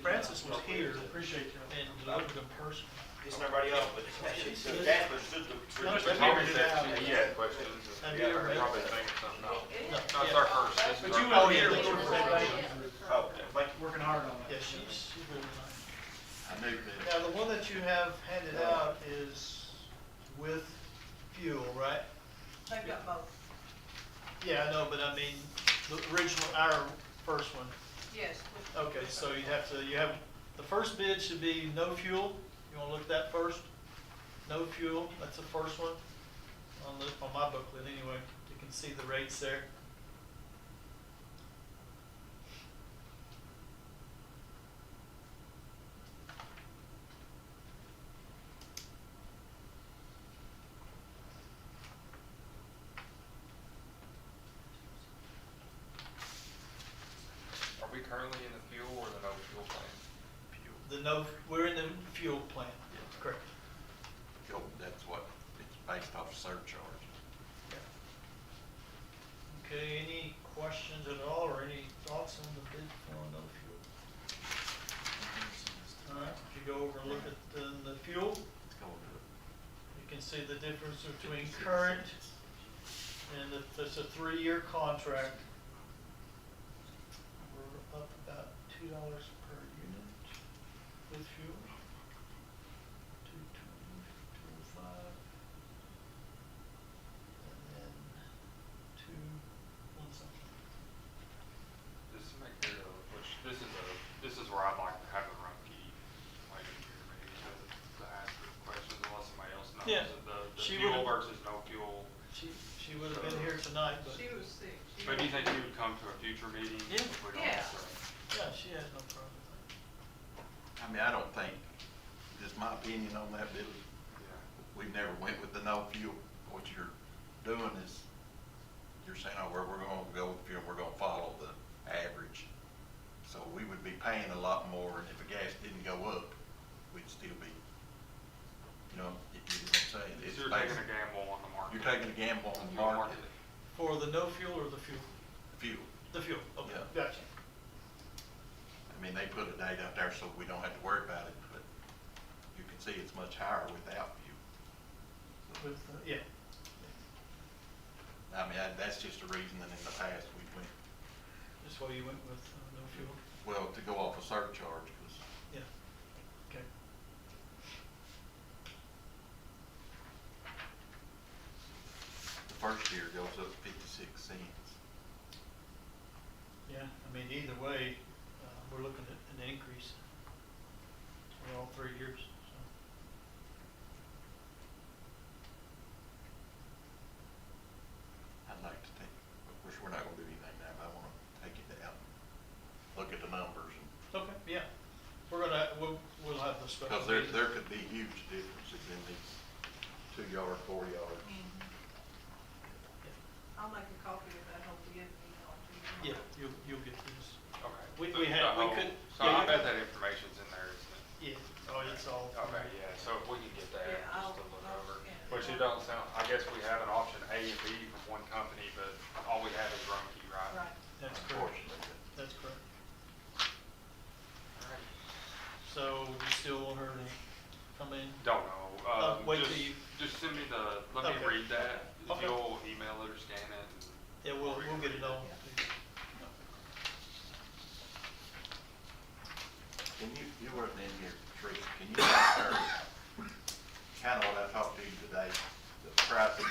Francis was here. Appreciate you. And delivered in person. It's nobody else, but She it's said- But Let me Tommy read it said out. he had questions. Have and you ever they're read probably that? thinking something else. No, No, it's our first. This is But our you first. were here looking for that bank. Oh, thank you. Working hard on Yeah, that. she's really nice. I knew that. Now, the one that you have handed out is with fuel, right? They've got both. Yeah, I know, but I mean, the original, our first one. Yes. with- Okay, so you have, the first bid should be no fuel. You wanna look at that first? No fuel, that's the first one on my booklet anyway. You can see the rates there. Are we currently in the fuel or the no fuel plan? We're in the fuel plan. Correct. Go, that's what, it's based off surcharge. Okay, any questions at all or any thoughts on the bid for no fuel? All right, if you go over and look at the fuel, Let's go to you can see the difference between current and if it's a 3-year contract. We're up about $2 per unit with fuel. 220, 205. And then 2, 1 something. Just to make clear, which this is where I'd like to have the Rumpke later here, maybe to ask the questions unless somebody else knows. Yeah. The She fuel would've- versus no fuel. She would have been here tonight, but She was sick. She But do you was- think you would come to a future meeting? Yeah. If we don't Yeah. yeah, she had no problem. I mean, I don't think, just my opinion on that, Billy, Yeah. we've never went with the no fuel. What you're doing is, you're saying, oh, we're gonna go with fuel, we're gonna follow the average. So we would be paying a lot more, and if the gas didn't go up, we'd still be, you know what I'm saying? It's So you're taking a basically- gamble on the market. You're taking a gamble on the Fuel market, For the no fuel or the fuel? fuel. The fuel, okay, Yeah. gotcha. I mean, they put a date out there so we don't have to worry about it, but you can see it's much higher without fuel. With, yeah, I mean, that's just a reason that in the past we went, that's why you went with no fuel. well, to go off a surcharge, because Yeah, okay. the first year goes up 56 cents. Yeah, I mean, either way, we're looking at an increase for all 3 years, so. I'd like to take, of course, we're not gonna do anything now, but I wanna take it down, look at the numbers, and Okay, yeah, we'll have the special. because there meeting. could be huge differences in these 2-yard, 4-yard. I'll make a copy of that, hope to get an email to you. Yeah, you'll get this. Okay. We So had- the we whole- could- So yeah, I you- bet that information's in there, isn't it? Yeah, oh, it's all. Okay, yeah, so if we can get that, Yeah, just to look I'll over. scan it. Which it don't sound, I guess we have an option A and B from one company, but all we have is Rumpke, right? Right. That's correct, Unfortunately. that's correct. Alright. So you still want her to come in? Don't know, wait just, till you- just send me let me Okay. read that, if Okay. you'll email it or scan it. Yeah, we'll get it on. Can you weren't in here, Teresa, can you tell her, kind of what I talked to you today, the pricing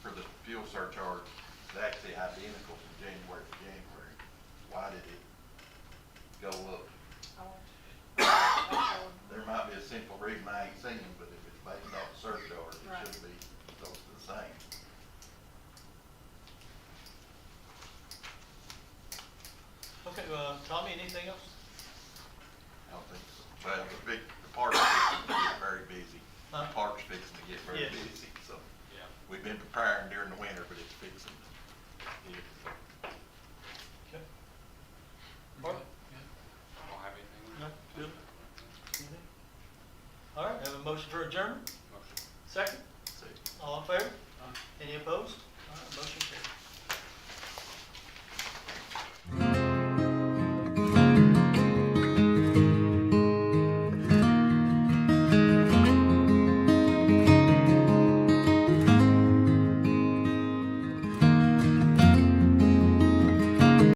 for the fuel surcharge is actually identical from January to January. Why did it Okay, Tommy, anything else? I don't think so. Well, the park's fixing to get very busy. The Huh? park's fixing to get very Yes. busy, so. Yeah. We've been preparing during the winter, but it's fixing. Okay. Mark? I don't have anything. No, good. Anything? All right, have a motion for adjournment? Motion. Second? So, All in favor? Any opposed? All right, motion carries.